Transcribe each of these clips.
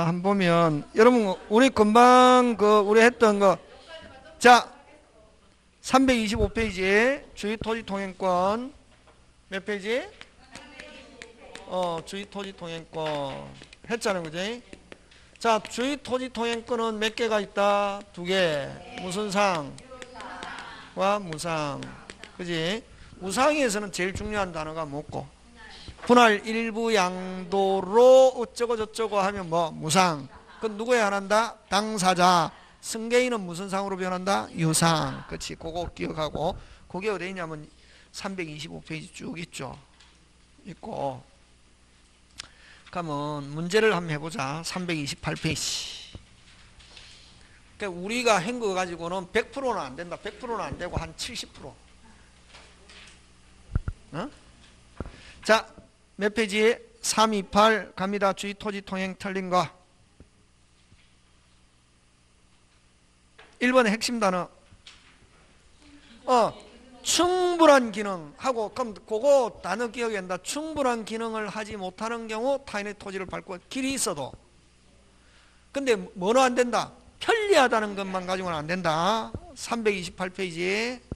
한번 보면, 여러분, 우리 금방 우리 했던 거, 자, 325페이지에 주의토지통행권, 몇 페이지? 주의토지통행권. 했잖아요, 그지? 자, 주의토지통행권은 몇 개가 있다? 두 개. 무슨 상? 과 무상. 그지? 무상에서는 제일 중요한 단어가 뭐고? 분할 일부 양도로 어쩌고 저쩌고 하면 뭐 무상. 그건 누구에 한한다? 당사자. 승계인은 무슨 상으로 변한다? 유상. 그렇지. 그거 기억하고. 그게 어디 있냐면 325페이지 쭉 있죠. 있고. 그러면 문제를 한번 해보자. 328페이지. 그러니까 우리가 한 거 가지고는 100%는 안 된다. 100%는 안 되고 한 70%. 어? 자, 몇 페이지에? 328 갑니다. 주의 토지 통행 틀린 거. 1번의 핵심 단어. 충분한 기능 하고, 그럼 그거 단어 기억이 안 나. 충분한 기능을 하지 못하는 경우 타인의 토지를 밟고 길이 있어도. 근데 뭐는 안 된다? 편리하다는 것만 가지고는 안 된다. 328페이지에.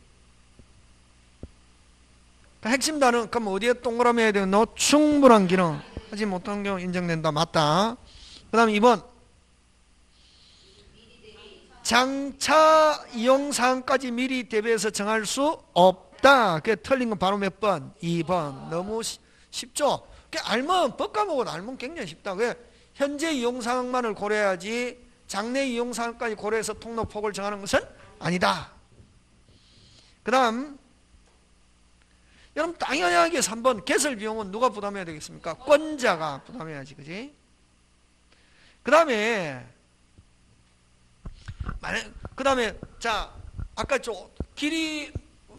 핵심 단어, 그럼 어디에 동그라미 해야 돼요? 너 충분한 기능 하지 못하는 경우 인정된다. 맞다. 그 다음에 2번. 장차 이용사항까지 미리 대비해서 정할 수 없다. 그게 틀린 건 바로 몇 번? 2번. 너무 쉽죠? 알면, 법 과목은 알면 굉장히 쉽다. 왜? 현재 이용사항만을 고려해야지 장래 이용사항까지 고려해서 통로 폭을 정하는 것은 아니다. 그 다음, 여러분 당연하게 3번 개설 비용은 누가 부담해야 되겠습니까? 권자가 부담해야지. 그지? 그 다음에 자, 아까 길이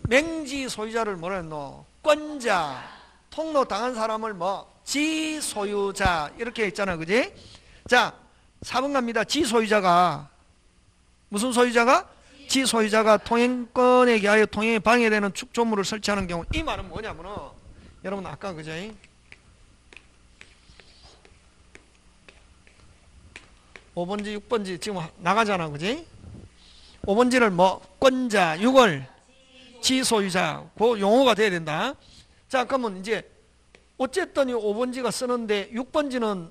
맹지 소유자를 뭐라 했노? 권자. 통로 당한 사람을 지소유자 이렇게 했잖아. 그지? 자, 4번 갑니다. 지소유자가 무슨 소유자가? 지소유자가 통행권에 기하여 통행에 방해되는 축조물을 설치하는 경우. 이 말은 뭐냐면은 여러분 아까 그죠? 5번지 6번지 지금 나가잖아. 그지? 5번지를 권자 6월 지소유자 그 용어가 돼야 된다. 자, 그러면 이제 어쨌든 이 5번지가 쓰는데 6번지는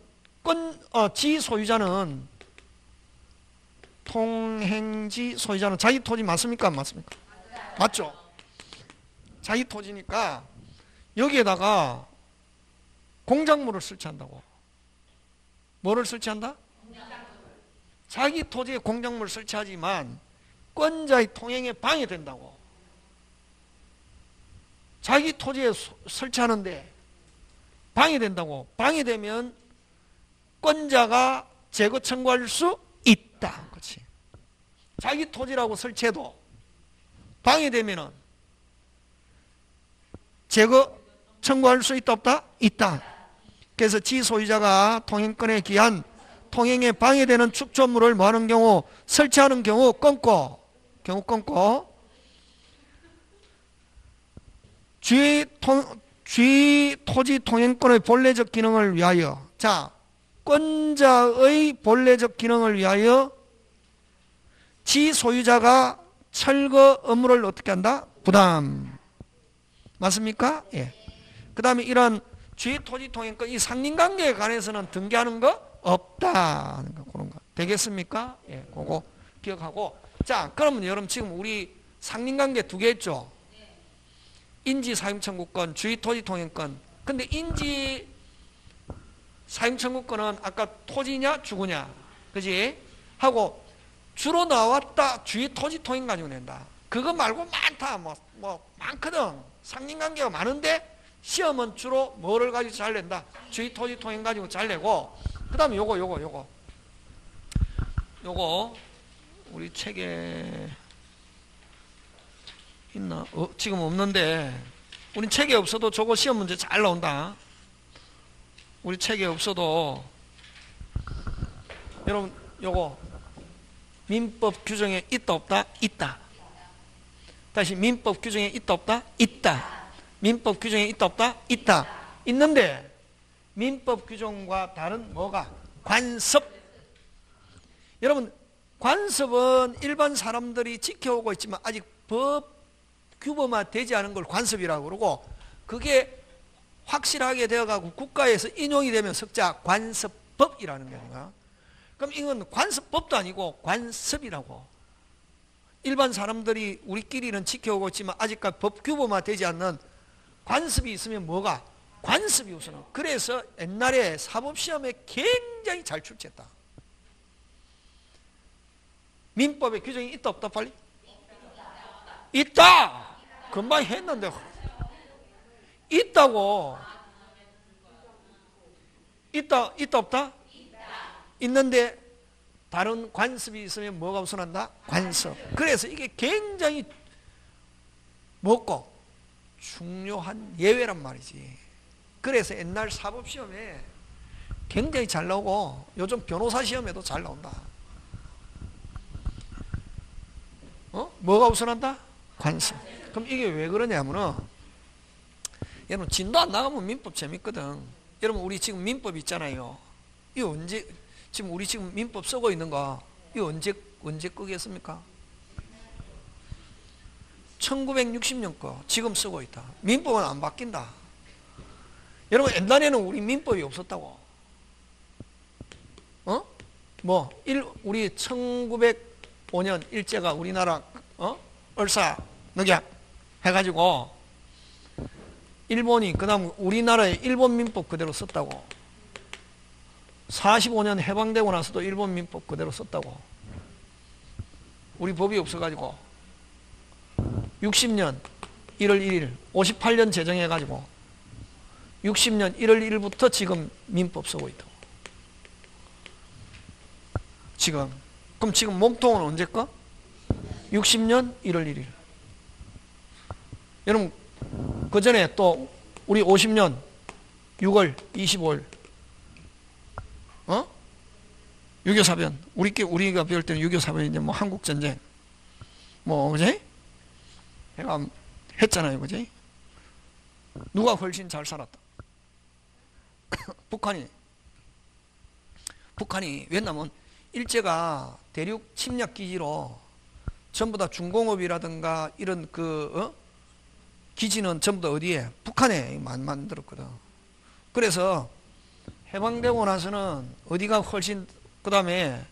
지소유자는 통행지 소유자는 자기 토지 맞습니까? 안 맞습니까? 맞죠? 자기 토지니까 여기에다가 공작물을 설치한다고. 뭐를 설치한다? 자기 토지에 공작물을 설치하지만 권자의 통행에 방해된다고. 자기 토지에 설치하는데 방해된다고. 방해되면 권자가 제거 청구할 수 있다. 그렇지. 자기 토지라고 설치해도 방해되면은 제거 청구할 수 있다 없다? 있다. 그래서 지소유자가 통행권에 기한 통행에 방해되는 축조물을 뭐하는 경우? 설치하는 경우 끊고 주의 토지 통행권의 본래적 기능을 위하여. 자, 권자의 본래적 기능을 위하여 지소유자가 철거 업무를 어떻게 한다? 부담. 맞습니까? 예. 그 다음에 이런 주의토지통행권 이 상린관계에 관해서는 등기하는 거 없다 하는 거. 그런 거 되겠습니까? 예, 그거 기억하고. 자, 그러면 여러분 지금 우리 상린관계 두 개 했죠? 인지사용청구권, 주의토지통행권. 근데 인지 사용청구권은 아까 토지냐 주거냐, 그지? 하고 주로 나왔다 주의토지통행 가지고 낸다. 그거 말고 많다. 많거든. 상린관계가 많은데 시험은 주로 뭐를 가지고 잘 낸다? 주의토지통행 가지고 잘 내고. 그 다음에 요거 우리 책에 있나? 지금 없는데 우리 책에 없어도 저거 시험 문제 잘 나온다. 우리 책에 없어도 여러분 요거 민법 규정에 있다 없다? 있다. 다시 민법 규정에 있다 없다? 있다. 민법 규정에 있다 없다? 있다. 있는데 민법 규정과 다른 뭐가? 관습. 여러분, 관습은 일반 사람들이 지켜오고 있지만 아직 법 규범화 되지 않은 걸 관습이라고 그러고, 그게 확실하게 되어가고 국가에서 인용이 되면 석자 관습법이라는 거야. 그럼 이건 관습법도 아니고 관습이라고. 일반 사람들이 우리끼리는 지켜오고 있지만 아직까지 법 규범화 되지 않는 관습이 있으면 뭐가? 관습이 우선은. 그래서 옛날에 사법시험에 굉장히 잘 출제했다. 민법에 규정이 있다 없다 빨리? 있다. 금방 했는데. 있다고. 있다 없다? 있는데 다른 관습이 있으면 뭐가 우선한다? 관습. 그래서 이게 굉장히 뭐고? 중요한 예외란 말이지. 그래서 옛날 사법시험에 굉장히 잘 나오고 요즘 변호사 시험에도 잘 나온다. 뭐가 우선한다? 관습. 그럼 이게 왜 그러냐면은, 여러분 진도 안 나가면 민법 재밌거든. 여러분 우리 지금 민법 있잖아요. 이거 언제, 지금 우리 지금 민법 쓰고 있는 거 이거 언제 끄겠습니까? 1960년 거 지금 쓰고 있다. 민법은 안 바뀐다. 여러분 옛날에는 우리 민법이 없었다고. 우리 1905년 일제가 우리나라 을사 늑약 해가지고 일본이 그 다음 우리나라에 일본 민법 그대로 썼다고. 45년 해방되고 나서도 일본 민법 그대로 썼다고. 우리 법이 없어가지고 60년 1월 1일 58년 제정해가지고 60년 1월 1일부터 지금 민법 쓰고 있다고. 지금. 그럼 지금 몸통은 언제 거? 60년 1월 1일. 여러분 그 전에 또 우리 50년 6월 25일 6.25사변. 우리가 배울 때는 6.25사변인데 뭐 한국전쟁 그지? 내가 했잖아요. 그지? 누가 훨씬 잘 살았다? 북한이. 왜냐면 일제가 대륙 침략 기지로 전부 다 중공업이라든가 이런 기지는 전부 다 어디에? 북한에 만들었거든. 그래서 해방되고 나서는 어디가 훨씬, 그 다음에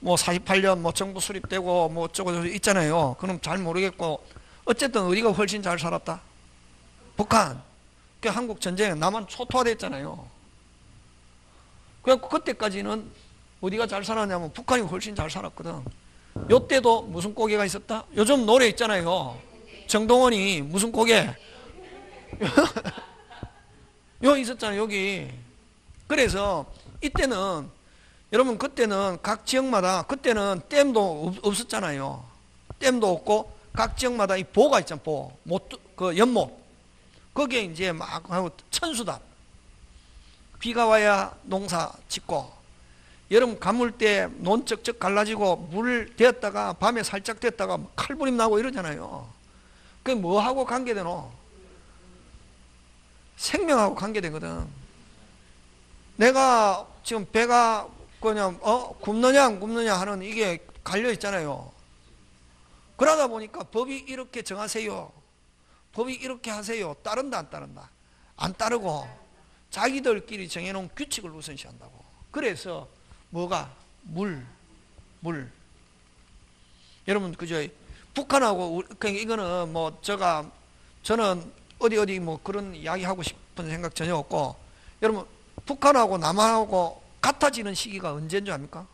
48년 정부 수립되고 어쩌고 있잖아요. 그럼 잘 모르겠고 어쨌든 어디가 훨씬 잘 살았다? 북한. 그 한국 전쟁에 남한 초토화됐잖아요. 그래서 그때까지는 어디가 잘 살았냐면 북한이 훨씬 잘 살았거든. 요때도 무슨 고개가 있었다? 요즘 노래 있잖아요. 정동원이 무슨 고개? 여기 있었잖아요. 여기. 그래서 이때는 여러분 그때는 각 지역마다 그때는 댐도 없었잖아요. 댐도 없고 각 지역마다 이 보가 있잖아. 그 연못. 거기에 이제 막 하고 천수답. 비가 와야 농사 짓고 여름 가물 때 논 쩍쩍 갈라지고 물 되었다가 밤에 살짝 됐다가 칼부림 나고 이러잖아요. 그게 뭐하고 관계되노? 생명하고 관계되거든. 내가 지금 배가 그냥 굶느냐 안 굶느냐 하는 이게 갈려 있잖아요. 그러다 보니까 법이 이렇게 정하세요. 법이 이렇게 하세요. 따른다 안 따른다? 안 따르고 자기들끼리 정해놓은 규칙을 우선시한다고. 그래서 뭐가? 물. 여러분 그죠? 북한하고 그러니까 이거는 저는 어디 그런 이야기 하고 싶은 생각 전혀 없고, 여러분 북한하고 남한하고 같아지는 시기가 언제인 줄 압니까?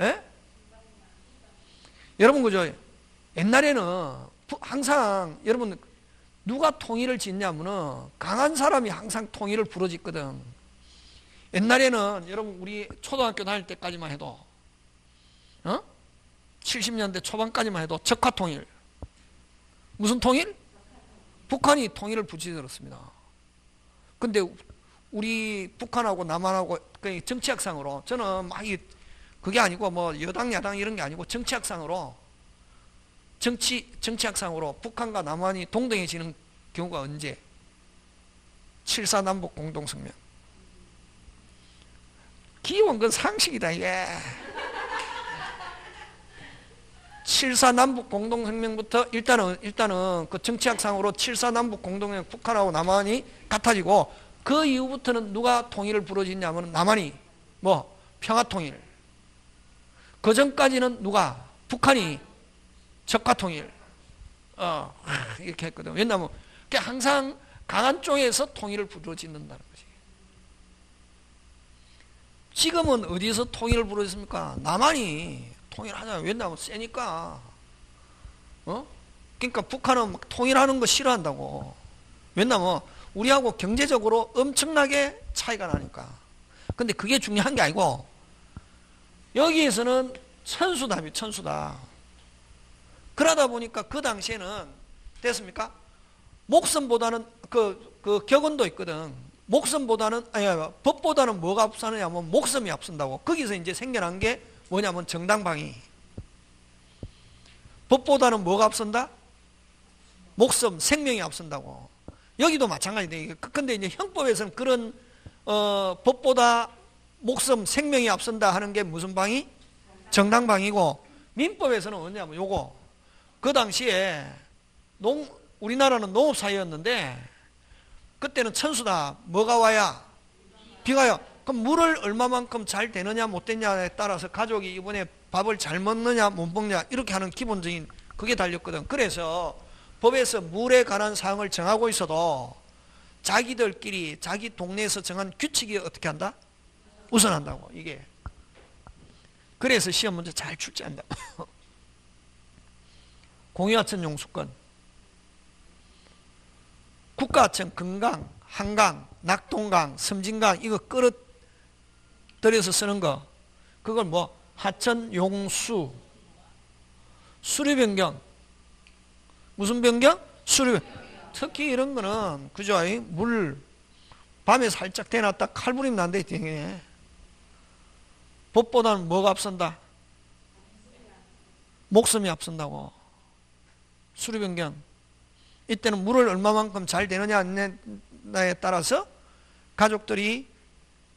예? 여러분 그죠? 옛날에는 항상 여러분 누가 통일을 짓냐면은 강한 사람이 항상 통일을 부르짖거든. 옛날에는 여러분 우리 초등학교 다닐 때까지만 해도 70년대 초반까지만 해도 적화통일. 무슨 통일? 북한이 통일을 부르짖었습니다. 근데 우리 북한하고 남한하고 정치학상으로 저는 막 그게 아니고 여당 야당 이런 게 아니고 정치학상으로 북한과 남한이 동등해지는 경우가 언제? 7.4남북 공동성명. 기본 건 상식이다 이게. 7.4남북 공동성명부터 일단은 그 정치학상으로 7.4남북 공동성명 북한하고 남한이 같아지고 그 이후부터는 누가 통일을 부르짖냐면 남한이 뭐 평화통일. 그 전까지는 누가 북한이 적화통일. 이렇게 했거든. 왜냐하면 항상 강한 쪽에서 통일을 부르짖는다는 거지. 지금은 어디서 통일을 부르짖습니까? 남한이 통일하자. 왜냐하면 세니까. 그러니까 북한은 막 통일하는 거 싫어한다고. 왜냐하면 우리하고 경제적으로 엄청나게 차이가 나니까. 근데 그게 중요한 게 아니고 여기에서는 천수답이 천수다. 그러다 보니까 그 당시에는 됐습니까? 목숨보다는 그 격언도 있거든. 목숨보다는 법보다는 뭐가 앞서느냐면 목숨이 앞선다고. 거기서 이제 생겨난 게 뭐냐면 정당방위. 법보다는 뭐가 앞선다? 목숨, 생명이 앞선다고. 여기도 마찬가지다. 근데 이제 형법에서는 그런 법보다 목숨, 생명이 앞선다 하는 게 무슨 방위? 정당방위고, 민법에서는 뭐냐면 요거. 그 당시에 우리나라는 농업사회였는데 그때는 천수다. 뭐가 와야? 비가 와야. 그럼 물을 얼마만큼 잘 되느냐 못 되느냐에 따라서 가족이 이번에 밥을 잘 먹느냐 못 먹느냐 이렇게 하는 기본적인 그게 달렸거든. 그래서 법에서 물에 관한 사항을 정하고 있어도 자기들끼리 자기 동네에서 정한 규칙이 어떻게 한다? 우선한다고. 이게 그래서 시험 문제 잘 출제한다. 공유하천 용수권, 국가하천 금강, 한강, 낙동강, 섬진강 이거 끌어들여서 쓰는 거 그걸 뭐 하천 용수, 수류 변경, 무슨 변경? 수류. 특히 이런 거는 그죠? 물 밤에 살짝 대놨다 칼부림 난데 되게 법보다는 뭐가 앞선다? 목숨이 앞선다고. 수류 변경. 이때는 물을 얼마만큼 잘 되느냐 안 되느냐에 따라서 가족들이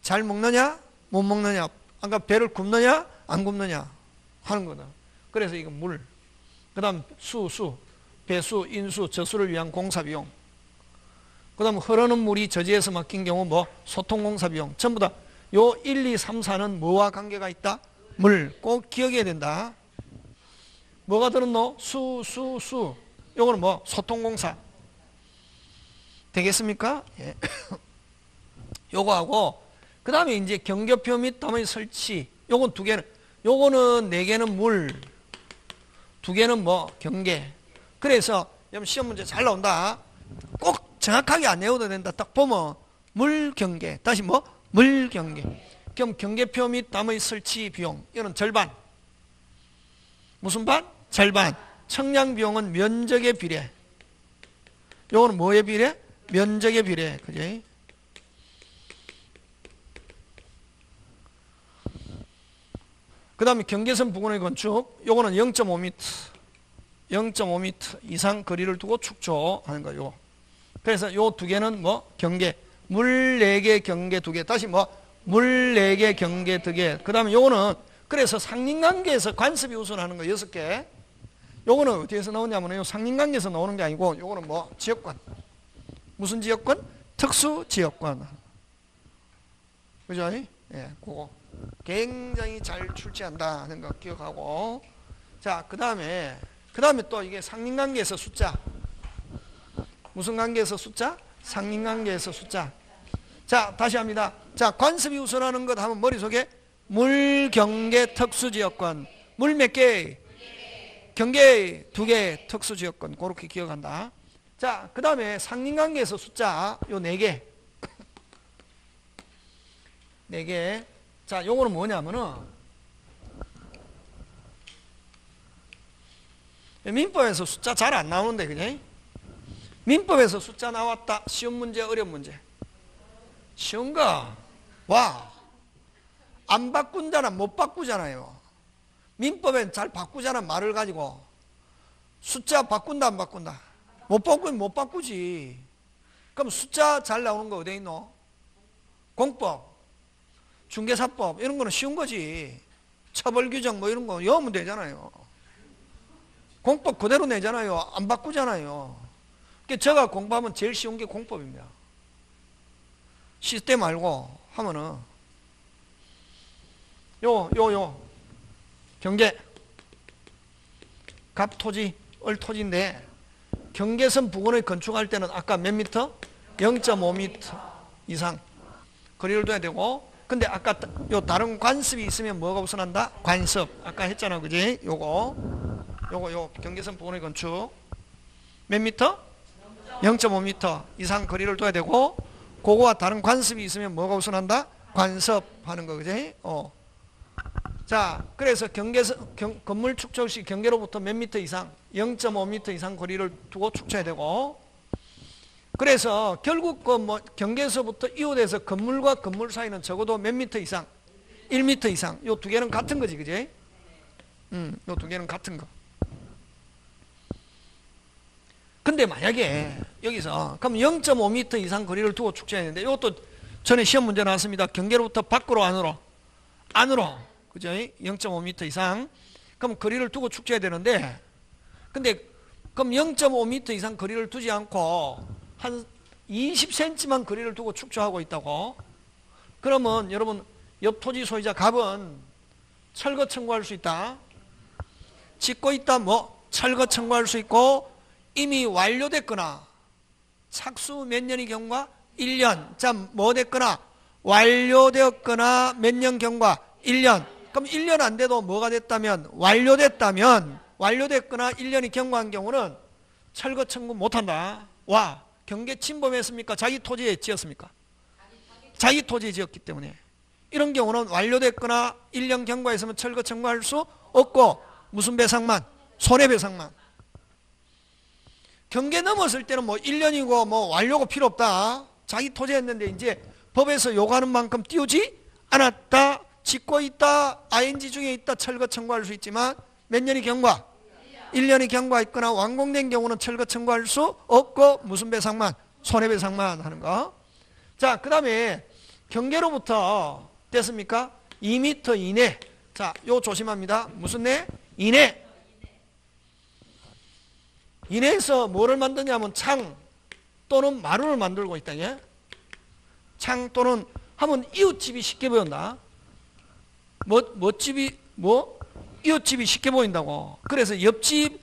잘 먹느냐 못 먹느냐, 아까 배를 굽느냐 안 굽느냐 하는 거다. 그래서 이거 물. 그 다음 수, 배수, 인수, 저수를 위한 공사비용. 그 다음 흐르는 물이 저지에서 막힌 경우 뭐 소통공사비용. 전부 다 요 1, 2, 3, 4는 뭐와 관계가 있다? 물. 꼭 기억해야 된다. 뭐가 들었노? 수. 요거는 뭐 소통공사. 되겠습니까? 예. 요거하고 그 다음에 이제 경계표 및 다문의 설치. 요건 두 개는, 요거는 네 개는 물, 두 개는 뭐 경계. 그래서 여러분 시험 문제 잘 나온다. 꼭 정확하게 안 외워도 된다. 딱 보면 물 경계. 다시 뭐 물 경계. 그럼 경계표 및 다문의 설치 비용. 이거는 절반. 무슨 반? 절반. 청량 비용은 면적에 비례. 요거는 뭐에 비례? 면적에 비례. 그지? 그 다음에 경계선 부근의 건축. 요거는 0.5m. 0.5m 이상 거리를 두고 축조하는 거요. 그래서 요 두 개는 뭐 경계. 물 4개 경계 2개. 다시 뭐 물 4개 경계 2개. 그 다음에 요거는 그래서 상린관계에서 관습이 우선하는 거 6개. 요거는 어디에서 나오냐면 요 상린관계에서 나오는 게 아니고 요거는 뭐 지역권. 무슨 지역권? 특수지역권. 그죠? 예, 그거 굉장히 잘 출제한다 하는 거 기억하고. 자, 그 다음에 또 이게 상린관계에서 숫자. 무슨 관계에서 숫자? 상린관계에서 숫자. 자, 다시 합니다. 자, 관습이 우선하는 것 하면 머릿속에 물, 경계, 특수지역권. 물 몇 개? 경계 2개, 특수지역권. 그렇게 기억한다. 자, 그 다음에 상린관계에서 숫자 요 4개. 4개. 자, 요거는 뭐냐면은 민법에서 숫자 잘 안 나오는데, 그지? 민법에서 숫자 나왔다. 쉬운 문제, 어려운 문제. 쉬운 거. 와. 안 바꾼다나 못 바꾸잖아요. 민법엔 잘 바꾸잖아, 말을 가지고. 숫자 바꾼다, 안 바꾼다? 못 바꾸면 못 바꾸지. 그럼 숫자 잘 나오는 거 어디에 있노? 공법, 중개사법 이런 거는 쉬운 거지. 처벌규정 뭐 이런 거 외우면 되잖아요. 공법 그대로 내잖아요. 안 바꾸잖아요. 그러니까 제가 공부하면 제일 쉬운 게 공법입니다. 시스템 알고 하면은 경계 갑토지 을토지인데 경계선 부근을 건축할 때는 아까 몇 미터? 0.5m 이상 거리를 둬야 되고, 근데 아까 요 다른 관습이 있으면 뭐가 우선한다? 관습 아까 했잖아, 그지? 요거 경계선 부근의 건축 몇 미터? 0.5m 이상 거리를 둬야 되고, 그거와 다른 관습이 있으면 뭐가 우선한다? 관습하는 거, 그지? 자, 그래서 건물 축적 시 경계로부터 몇 미터 이상? 0.5m 이상 거리를 두고 축쳐야 되고, 그래서 결국 경계에서부터 이웃에서 건물과 건물 사이는 적어도 몇 미터 이상? 1미터 이상. 요 두 개는 같은 거지, 그지? 요 두 개는 같은 거. 근데 만약에 여기서 그럼 0.5m 이상 거리를 두고 축제해야 되는데, 이것도 전에 시험 문제 나왔습니다. 경계로부터 밖으로 안으로 그죠? 0.5m 이상. 그럼 거리를 두고 축제해야 되는데, 근데 그럼 0.5m 이상 거리를 두지 않고 한 20cm만 거리를 두고 축조하고 있다고. 그러면 여러분 옆 토지 소유자 갑은 철거 청구할 수 있다. 짓고 있다 철거 청구할 수 있고, 이미 완료됐거나 착수 몇 년이 경과? 1년. 자, 뭐 됐거나 완료되었거나 몇 년 경과? 1년. 그럼 1년 안 돼도 뭐가 됐다면? 완료됐거나 1년이 경과한 경우는 철거 청구 못한다. 와, 경계 침범했습니까? 자기 토지에 지었습니까? 자기 토지에 지었기 때문에. 이런 경우는 완료됐거나 1년 경과했으면 철거 청구할 수 없고, 무슨 배상만? 손해배상만. 경계 넘었을 때는 1년이고 완료가 필요 없다. 자기 토지에 했는데 이제 법에서 요구하는 만큼 띄우지 않았다. 짓고 있다. ING 중에 있다. 철거 청구할 수 있지만 몇 년이 경과? 1년이 경과했거나 완공된 경우는 철거 청구할 수 없고, 무슨 배상만? 손해배상만 하는 거. 자, 그 다음에 경계로부터 됐습니까? 2m 이내. 자, 요 조심합니다. 무슨 내? 이내. 이내에서 뭐를 만드냐면 창 또는 마루를 만들고 있다. 예? 창 또는 하면 이웃집이 쉽게 보인다. 이웃집이 쉽게 보인다고. 그래서 옆집,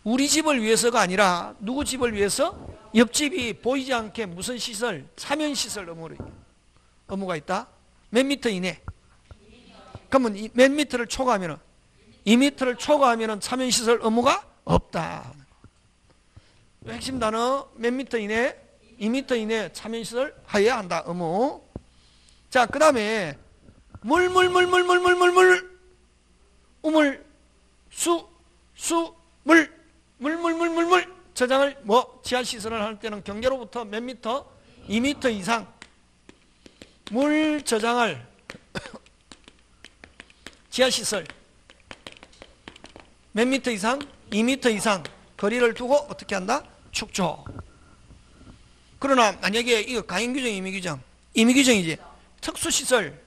우리 집을 위해서가 아니라 누구 집을 위해서? 옆집이 보이지 않게 무슨 시설? 사면시설 의무가 있다. 몇 미터 이내? 그러면 몇 미터를 초과하면 2미터를 초과하면 사면시설 의무가 없다. 핵심 단어 몇 미터 이내? 2미터 이내 사면시설 하여야 한다. 의무. 자, 그 다음에 우물, 물 저장을 지하시설을 할 때는 경계로부터 몇 미터? 2미터 이상 물 저장을 지하시설 몇 미터 이상? 2미터 이상 거리를 두고 어떻게 한다? 축조. 그러나 만약에 이거 가행규정, 임의규정이지. 특수시설,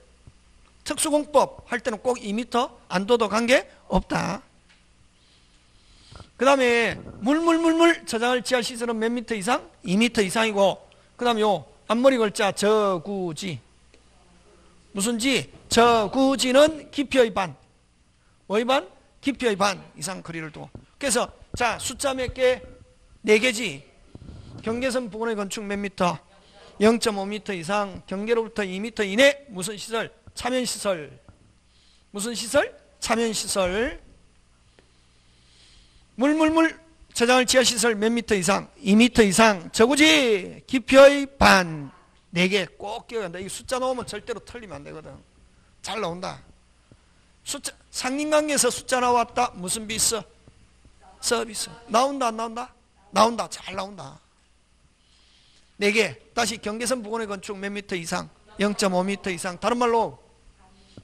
특수공법 할 때는 꼭 2m 안 둬도 관계없다. 그 다음에 물 저장할 지하시설은 몇 미터 이상? 2m 이상이고, 그 다음에 요 앞머리 글자 저구지. 무슨 지? 저구지는 깊이의 반. 뭐의 반? 깊이의 반 이상 거리를 두고. 그래서 자, 숫자 몇 개? 4개지. 경계선 부근의 건축 몇 미터? 0.5m 이상. 경계로부터 2m 이내. 무슨 시설? 차면시설. 무슨 시설? 차면시설. 물 저장할 지하시설 몇 미터 이상? 2m 이상. 저구지 깊이의 반. 4개 꼭 기억해야 한다. 이 숫자 나오면 절대로 틀리면 안 되거든. 잘 나온다. 숫자, 상린관계에서 숫자 나왔다. 무슨 비스? 서비스. 나온다 안 나온다? 나온다. 잘 나온다. 4개. 다시 경계선 부근의 건축 몇 미터 이상? 0.5m 이상. 다른 말로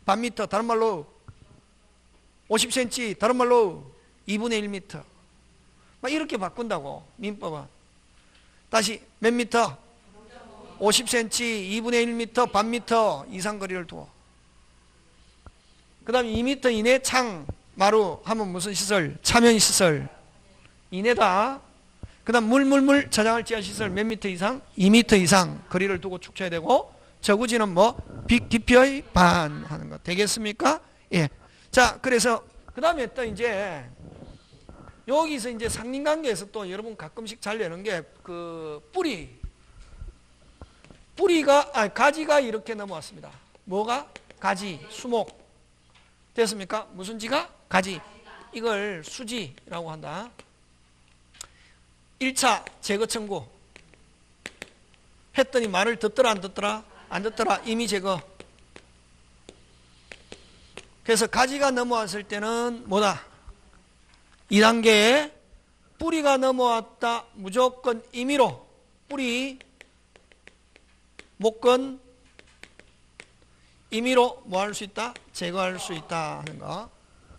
반 미터. 다른 말로 50cm. 다른 말로 2분의 1m. 막 이렇게 바꾼다고 민법은. 다시 몇 미터? 50cm, 2분의 1미터, 반 미터 이상 거리를 두어. 그 다음 2미터 이내 창, 마루 하면 무슨 시설? 차면 시설 이내다. 그 다음 물 저장할 지하 시설 몇 미터 이상? 2미터 이상 거리를 두고 축쳐야 되고, 저구지는 뭐 빅 DP의 반 하는 거 되겠습니까? 예. 자, 그래서 그 다음에 또 이제 여기서 이제 상린관계에서 또 여러분 가끔씩 잘 내는 게 그 가지가 이렇게 넘어왔습니다. 뭐가? 가지, 수목. 됐습니까? 무슨 지가? 가지. 이걸 수지라고 한다. 1차 제거 청구 했더니 말을 듣더라 안 듣더라? 안 듣더라. 이미 제거. 그래서 가지가 넘어왔을 때는 뭐다? 2단계에 뿌리가 넘어왔다. 무조건 임의로 뿌리 목건 임의로 뭐 할 수 있다? 제거할 수 있다 하는 거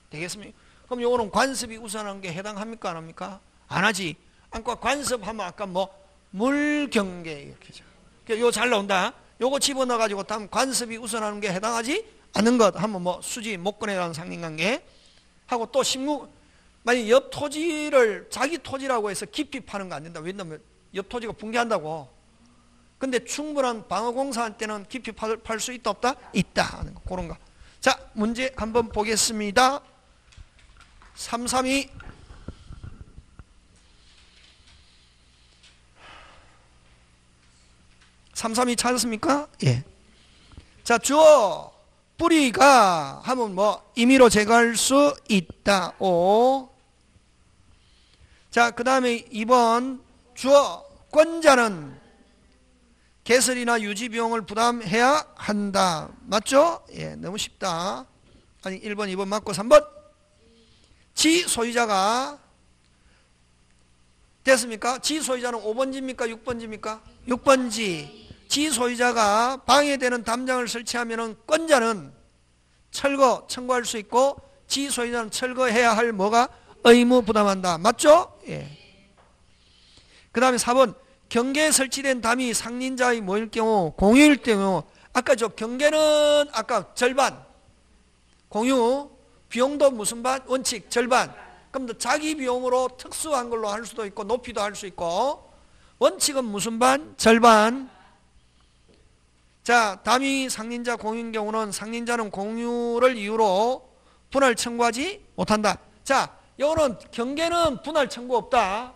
되겠습니까? 그럼 요거는 관습이 우선한 게 해당합니까? 안 합니까? 안 하지. 아까 관습하면 아까 뭐 물경계 이렇게죠. 요 잘 나온다. 요거 집어넣어 가지고 다음 관습이 우선하는 게 해당하지 않는 것 하면 뭐 수지 목건에 대한 상린관계 하고 또 만약 옆 토지를 자기 토지라고 해서 깊이 파는 거 안 된다. 왜냐면 옆 토지가 붕괴한다고. 근데 충분한 방어공사할 때는 깊이 팔 수 있다 없다? 있다 하는 거. 그런 거. 자, 문제 한번 보겠습니다. 332 찾았습니까? 예. 자, 주어 뿌리가 하면 뭐 임의로 제거할 수 있다. 오. 자, 그 다음에 2번 주어 권자는 개설이나 유지 비용을 부담해야 한다. 맞죠? 예, 너무 쉽다. 아니 1번, 2번 맞고 3번 지 소유자가 됐습니까? 지 소유자는 5번지입니까? 6번지입니까? 6번지. 지 소유자가 방해되는 담장을 설치하면은 권자는 철거 청구할 수 있고 지 소유자는 철거해야 할 뭐가 의무 부담한다. 맞죠? 예. 그 다음에 4번 경계에 설치된 담이 상린자의 뭐일 경우 공유일 경우 아까 저 경계는 아까 절반 공유 비용도 무슨 반? 원칙 절반. 그럼 자기 비용으로 특수한 걸로 할 수도 있고 높이도 할 수 있고 원칙은 무슨 반? 절반. 자, 담이 상린자 공유인 경우는 상린자는 공유를 이유로 분할 청구하지 못한다. 자, 요거는 경계는 분할 청구 없다.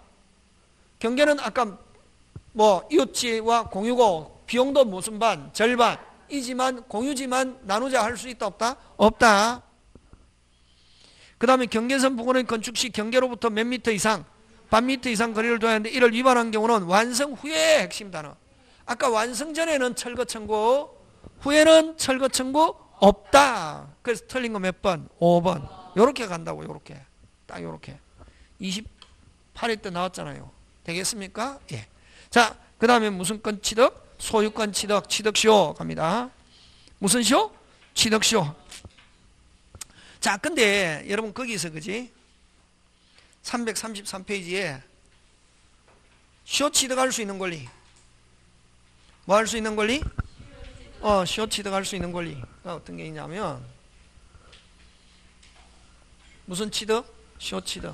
경계는 아까 뭐 이웃지와 공유고 비용도 무슨 반? 절반. 이지만 공유지만 나누자 할 수 있다 없다? 없다. 그 다음에 경계선 부근의 건축 시 경계로부터 몇 미터 이상 반 미터 이상 거리를 둬야 하는데 이를 위반한 경우는 완성 후에 핵심 단어. 아까 완성 전에는 철거 청구 후에는 철거 청구 없다. 그래서 틀린 거 몇 번? 5번. 요렇게 간다고. 요렇게 딱 요렇게 28회 때 나왔잖아요. 되겠습니까? 예. 자, 그 다음에 무슨 건 취득? 소유권 취득, 취득시효 갑니다. 무슨 시효? 취득시효. 자, 근데 여러분 거기서 그지? 333페이지에 시효 취득할 수 있는 권리. 뭐 할 수 있는 권리? 시효 취득할 수 있는 권리가 어떤 게 있냐면 무슨 취득? 시효 취득.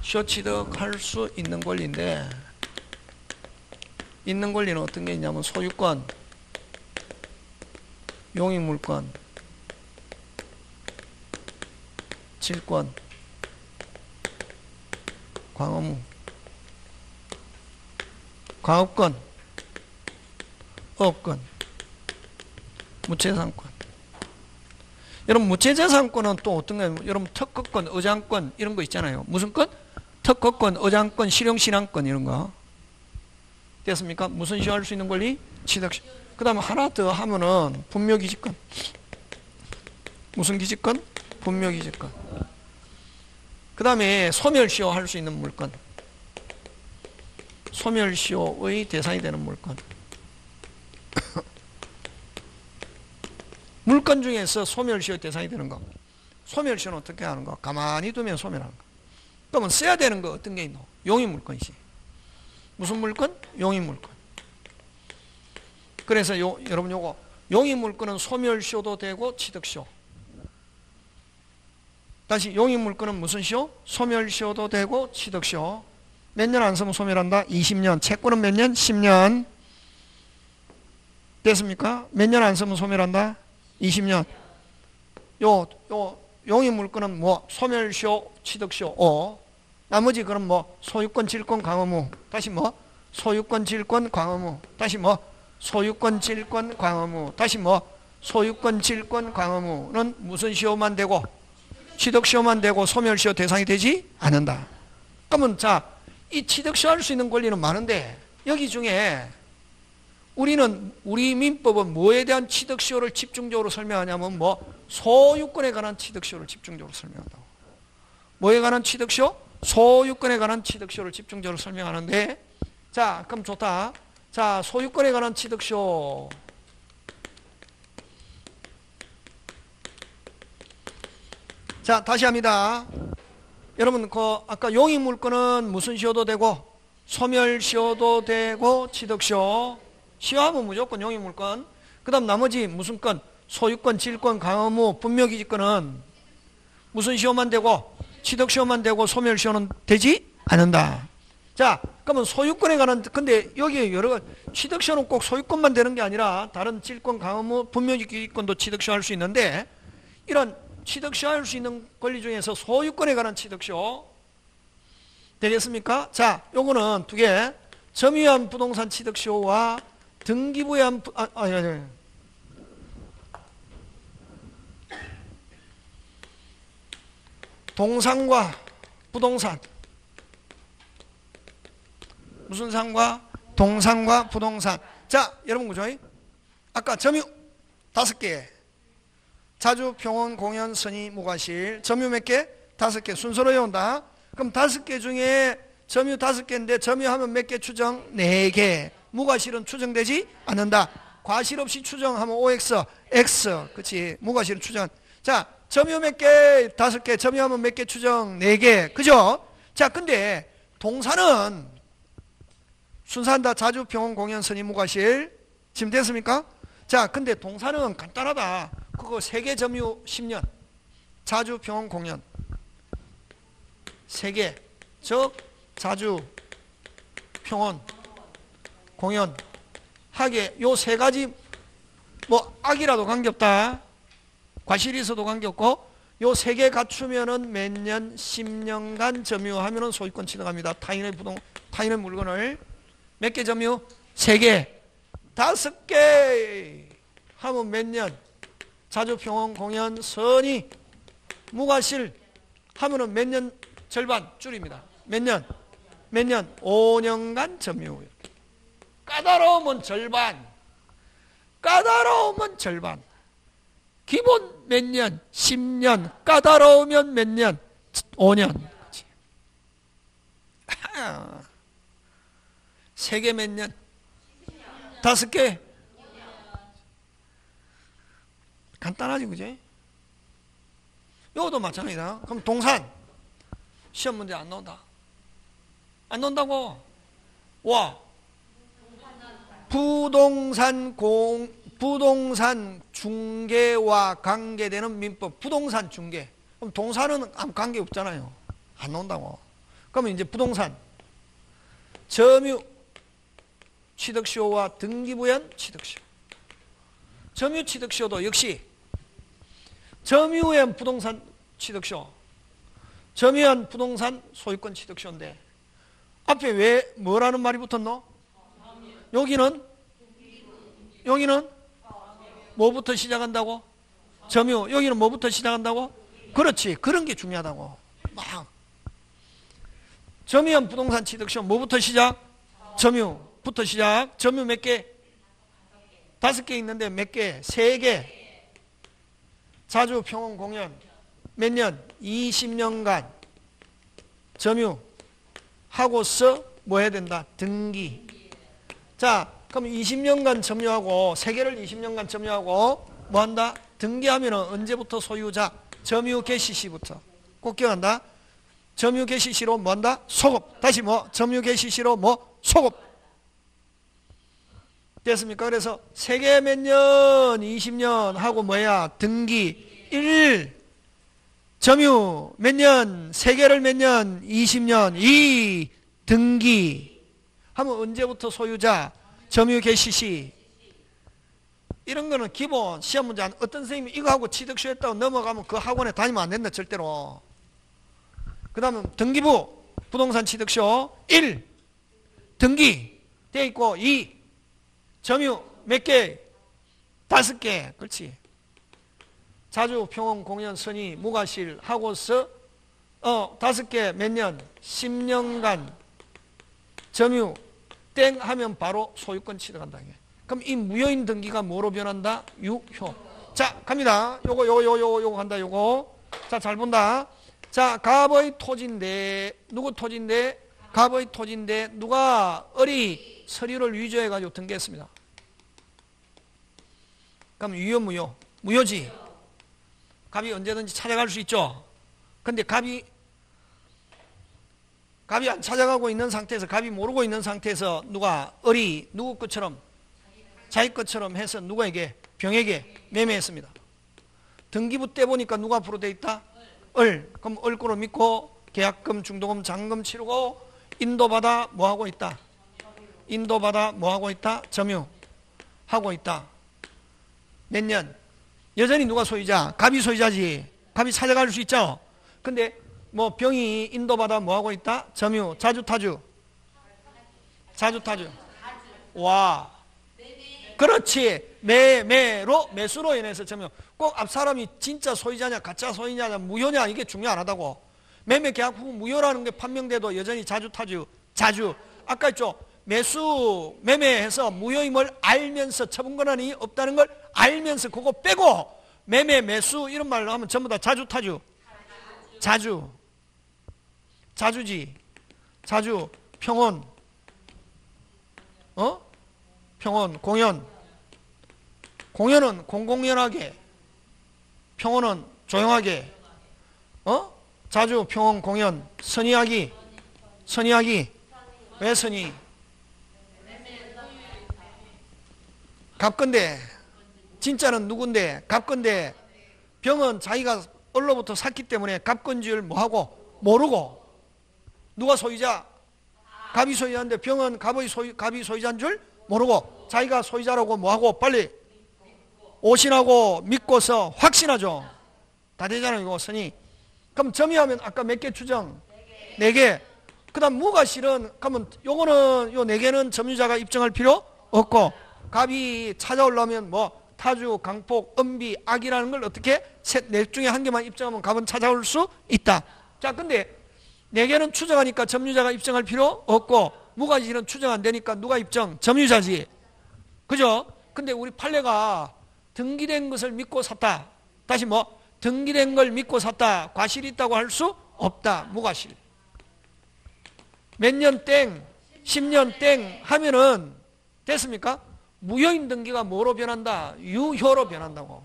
시효 취득할 수 있는 권리인데 있는 권리는 어떤 게 있냐면 소유권, 용익물권, 질권, 광어무, 광업권, 어업권, 무채상권. 여러분 무채재산권은 또 어떤 거예요? 여러분 특허권, 의장권 이런 거 있잖아요. 무슨 권? 특허권, 의장권, 실용신앙권 이런 거. 됐습니까? 무슨 시효할 수 있는 권리? 취득시. 그 다음에 하나 더 하면은 분묘기지권. 무슨 기지권? 분묘기지권. 그 다음에 소멸시효 할 수 있는 물건. 소멸시효의 대상이 되는 물건. 물건 중에서 소멸시효 대상이 되는 거. 소멸시효는 어떻게 하는 거? 가만히 두면 소멸하는 거. 그러면 써야 되는 거 어떤 게 있노? 용의물건이지. 무슨 물건? 용의물건. 그래서 여러분 요거 용의물건은 소멸시효도 되고 취득시효. 다시 용의물건은 무슨 시효? 소멸시효도 되고 취득시효. 몇 년 안 쓰면 소멸한다? 20년. 채권은 몇 년? 10년. 됐습니까? 몇 년 안 쓰면 소멸한다? 20년. 용의물건은 뭐 소멸시효, 취득시효. 나머지 그럼 뭐 소유권, 질권, 광의무. 다시 뭐 소유권, 질권, 광의무. 다시 뭐 소유권, 질권, 광의무. 다시 뭐 소유권, 질권, 광의무는 무슨 시효만 되고 취득시효만 되고 소멸시효 대상이 되지 않는다. 그러면 자, 이 취득시효 할 수 있는 권리는 많은데 여기 중에 우리 민법은 뭐에 대한 취득시효를 집중적으로 설명하냐면 뭐 소유권에 관한 취득시효를 집중적으로 설명한다고. 뭐에 관한 취득시효? 소유권에 관한 취득시효를 집중적으로 설명하는데 자, 그럼 좋다. 자, 소유권에 관한 취득시효. 자, 다시 합니다. 여러분, 아까 용의물건은 무슨 시효도 되고, 소멸시효도 되고, 취득시효. 시효하면 무조건 용의물건. 그 다음 나머지 무슨 건? 소유권, 질권, 강의무, 분묘기지권은 무슨 시효만 되고, 취득시효만 되고, 소멸시효는 되지 않는다. 자, 그러면 소유권에 관한, 근데 여기 여러, 취득시효는 꼭 소유권만 되는 게 아니라, 다른 질권, 강의무, 분묘기지권도 취득시효 할 수 있는데, 이런 취득시효 할 수 있는 권리 중에서 소유권에 관한 취득시효 되겠습니까? 자, 요거는 두 개. 점유한 부동산 취득시효와 등기부여한 동산과 부동산. 무슨 산과? 동산과 부동산. 자, 여러분 그죠? 아까 점유 5개. 자주, 평원, 공연, 선의, 무과실. 점유 몇 개? 5개. 순서로 외운다. 그럼 5개 중에 점유 5개인데 점유하면 몇 개 추정? 4개. 무과실은 추정되지 않는다. 과실 없이 추정하면 OX, X. 그치. 무과실은 추정. 자, 점유 몇 개? 5개. 점유하면 몇 개 추정? 4개. 그죠? 자, 근데 동사는 순서한다. 자주, 평원, 공연, 선의, 무과실. 지금 됐습니까? 자, 근데 동사는 간단하다. 그거 3개 점유 10년. 자주, 평원, 공연. 3개. 즉 자주, 평원, 공연, 하계. 요 3가지 뭐 악이라도 관계없다. 과실이 있어도 관계없고 요 3개 갖추면은 몇 년? 10년간 점유하면은 소유권 취득합니다. 타인의 물건을. 몇 개 점유? 3개. 5개 하면 몇 년? 자주, 평원, 공연, 선의, 무과실 하면은 몇 년? 절반 줄입니다. 몇 년? 몇 년? 5년간 점유. 까다로우면 절반. 까다로우면 절반. 기본 몇 년? 10년. 까다로우면 몇 년? 5년. 3개 몇 년? 5개? 간단하지, 그지? 이것도 마찬가지다. 그럼 동산. 시험 문제 안 나온다. 안 나온다고? 와. 부동산 중개와 관계되는 민법. 부동산 중개. 그럼 동산은 아무 관계 없잖아요. 안 나온다고. 그러면 이제 부동산. 점유 취득시효와 등기부연 취득시효. 점유 취득시효도 역시 점유한 부동산 취득시효, 점유한 부동산 소유권 취득시효인데 앞에 왜 뭐라는 말이 붙었노? 여기는 뭐부터 시작한다고? 점유. 여기는 뭐부터 시작한다고? 그렇지. 그런 게 중요하다고. 막 점유한 부동산 취득시효 뭐부터 시작? 점유부터 시작. 점유 몇 개? 5개 있는데 몇 개? 3개. 자주, 평원, 공연 몇 년? 20년간. 점유 하고서 뭐 해야 된다? 등기. 자, 그럼 20년간 점유하고 세 개를 20년간 점유하고 뭐 한다? 등기하면은 언제부터 소유자? 점유 개시 시부터. 꼭 기억한다. 점유 개시 시로 뭐 한다? 소급. 다시 뭐? 점유 개시 시로 뭐? 소급. 됐습니까? 그래서 세계 몇 년? 20년 하고 뭐야? 등기 1. 점유 몇 년? 세계를 몇 년? 20년. 2. 등기 하면 언제부터 소유자? 점유 개시 시. 이런 거는 기본 시험 문제. 어떤 선생님이 이거 하고 취득쇼 했다고 넘어가면 그 학원에 다니면 안 된다 절대로. 그 다음에 등기부 부동산 취득쇼 1. 등기 돼 있고 2. 점유 몇 개? 5개. 그렇지. 자주 평원 공연 선의 무과실 하고서 5개 몇 년? 10년간 점유 땡 하면 바로 소유권 취득한다. 그럼 이 무효인 등기가 뭐로 변한다? 유효. 자, 갑니다. 요거 간다. 요거. 자, 잘 본다. 자, 갑의 토지인데 누구 토지인데? 갑의 토지인데 누가 을이 서류를 위조해 가지고 등기했습니다. 그럼 유효 무효? 무효지. 갑이 언제든지 찾아갈 수 있죠. 근데 갑이 안 찾아가고 있는 상태에서, 갑이 모르고 있는 상태에서 누가 을이 누구 것처럼 자기 것처럼 해서 누구에게? 병에게 매매했습니다. 등기부 때 보니까 누가 앞으로 돼 있다? 을. 그럼 을 거로 믿고 계약금, 중도금, 잔금 치르고 인도받아 뭐 하고 있다? 인도받아 뭐 하고 있다? 점유하고 있다. 몇 년? 여전히 누가 소유자? 갑이 소유자지. 갑이 찾아갈 수 있죠. 근데 뭐 병이 인도받아 뭐 하고 있다? 점유, 자주타주. 자주타주. 와. 그렇지. 매매로, 매수로 인해서 점유. 꼭 앞 사람이 진짜 소유자냐, 가짜 소유자냐, 무효냐, 이게 중요 안 하다고. 매매 계약 후 무효라는 게 판명돼도 여전히 자주타주, 자주. 아까 했죠. 매수, 매매해서 무효임을 알면서 처분 권한이 없다는 걸 알면서 그거 빼고 매매, 매수 이런 말로 하면 전부 다 자주타주. 자주. 자주지. 자주. 평온. 평온. 공연. 공연은 공공연하게. 평온은 조용하게. 자주, 평온, 공연. 선의하기. 선의하기. 왜 선의? 갑건데. 진짜는 누군데? 갑건데. 병은 자기가 을로부터 샀기 때문에 갑건지를 뭐하고? 모르고. 누가 소유자? 갑이 소유자인데 병은 갑이 소유자인 줄 모르고 자기가 소유자라고 뭐하고 빨리 오신하고 믿고서 확신하죠. 다 되잖아요. 이거 선이. 그럼 점유하면 아까 몇 개 추정? 4개. 그 다음 무과실은 그러면 요거는 요 4개는 점유자가 입증할 필요 없고 갑이 찾아오려면 뭐 타주, 강폭, 음비, 악이라는 걸 어떻게? 넷 중에 한 개만 입증하면 갑은 찾아올 수 있다. 자, 근데 4개는 추정하니까 점유자가 입증할 필요 없고 무과실은 추정 안 되니까 누가 입증? 점유자지. 그죠? 근데 우리 판례가 등기된 것을 믿고 샀다. 다시 뭐? 등기된 걸 믿고 샀다. 과실이 있다고 할 수 없다. 무과실. 몇 년 땡, 10년 땡 하면은 됐습니까? 무효인 등기가 뭐로 변한다? 유효로 변한다고.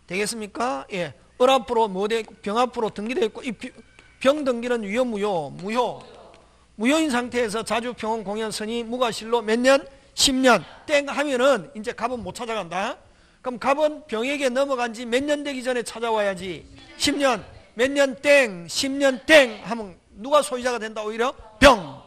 되겠습니까? 예. 을 앞으로 뭐 돼 있고 병 앞으로 등기되어 있고 이 병 등기는 유효 무효? 무효. 무효인 상태에서 자주 평온 공연 선의 무과실로 몇 년? 10년 땡 하면은 이제 갑은 못 찾아간다. 그럼 갑은 병에게 넘어간 지 몇 년 되기 전에 찾아와야지. 10년. 몇 년 땡, 10년 땡 하면 누가 소유자가 된다? 오히려 병.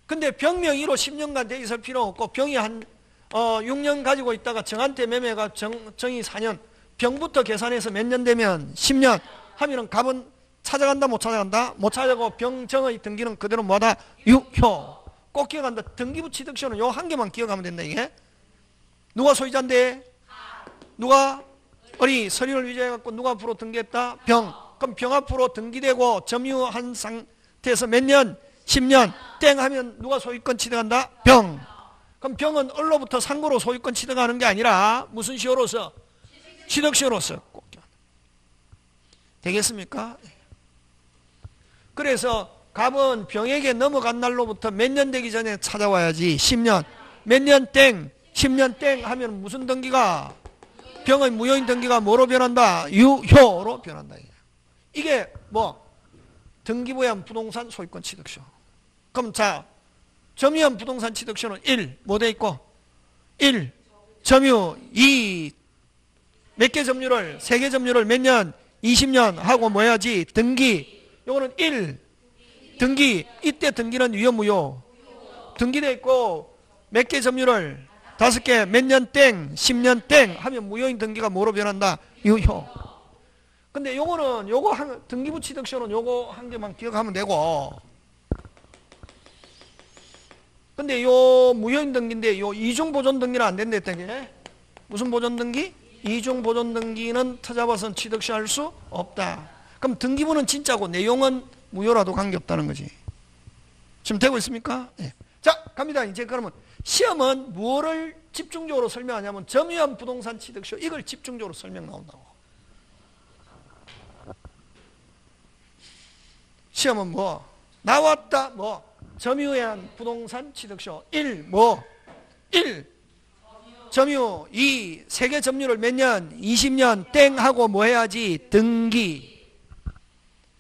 근데 병명의로 10년간 돼 있을 필요 없고 병이 한 6년 가지고 있다가 정한테 매매가 정이 4년. 병부터 계산해서 몇 년 되면 10년 하면은 갑은 찾아간다 못 찾아간다? 못 찾아가고 병정의 등기는 그대로 뭐다? 유효. 꼭 기억한다. 등기부 취득시효는 요 한 개만 기억하면 된다. 이게 누가 소유자인데? 누가? 을이 서류를 위조해갖고 누가 앞으로 등기했다? 병. 그럼 병 앞으로 등기되고 점유한 상태에서 몇 년? 10년 땡 하면 누가 소유권 취득한다? 병. 그럼 병은 을로부터 상고로 소유권 취득하는 게 아니라 무슨 시효로서? 취득시효로서. 꼭 되겠습니까? 그래서 갑은 병에게 넘어간 날로부터 몇 년 되기 전에 찾아와야지. 10년. 몇 년 땡? 10년 땡 하면 무슨 등기가? 병의 무효인 등기가 뭐로 변한다? 유효로 변한다. 이게 뭐? 등기부양 부동산 소유권 취득쇼. 그럼 자, 점유한 부동산 취득쇼는 1, 뭐 돼 있고? 1, 점유, 2, 몇 개 점유를? 3개 점유를 몇 년? 20년 하고 뭐 해야지? 등기. 요거는 1, 등기. 이때 등기는 유효, 무효? 등기돼 있고, 몇 개 점유를? 5개, 몇 년 땡? 10년 땡 하면 무효인 등기가 뭐로 변한다? 유효. 근데 요거는, 등기부 취득쇼는 요거 한 개만 기억하면 되고, 근데 요 무효인 등기인데 요 이중 보존 등기는 안 된다 했다게. 무슨 보존 등기? 이중 보존 등기는 터잡아서는 취득시 할 수 없다. 그럼 등기부는 진짜고 내용은 무효라도 관계없다는 거지. 지금 되고 있습니까? 네. 자, 갑니다. 이제 그러면 시험은 무엇을 집중적으로 설명하냐면 점유한 부동산 취득시 이걸 집중적으로 설명 나온다고. 시험은 뭐? 나왔다 뭐? 점유한 부동산 취득쇼 1, 뭐? 1, 점유 2, 3개 점유를 몇 년? 20년 땡 하고 뭐 해야지? 등기.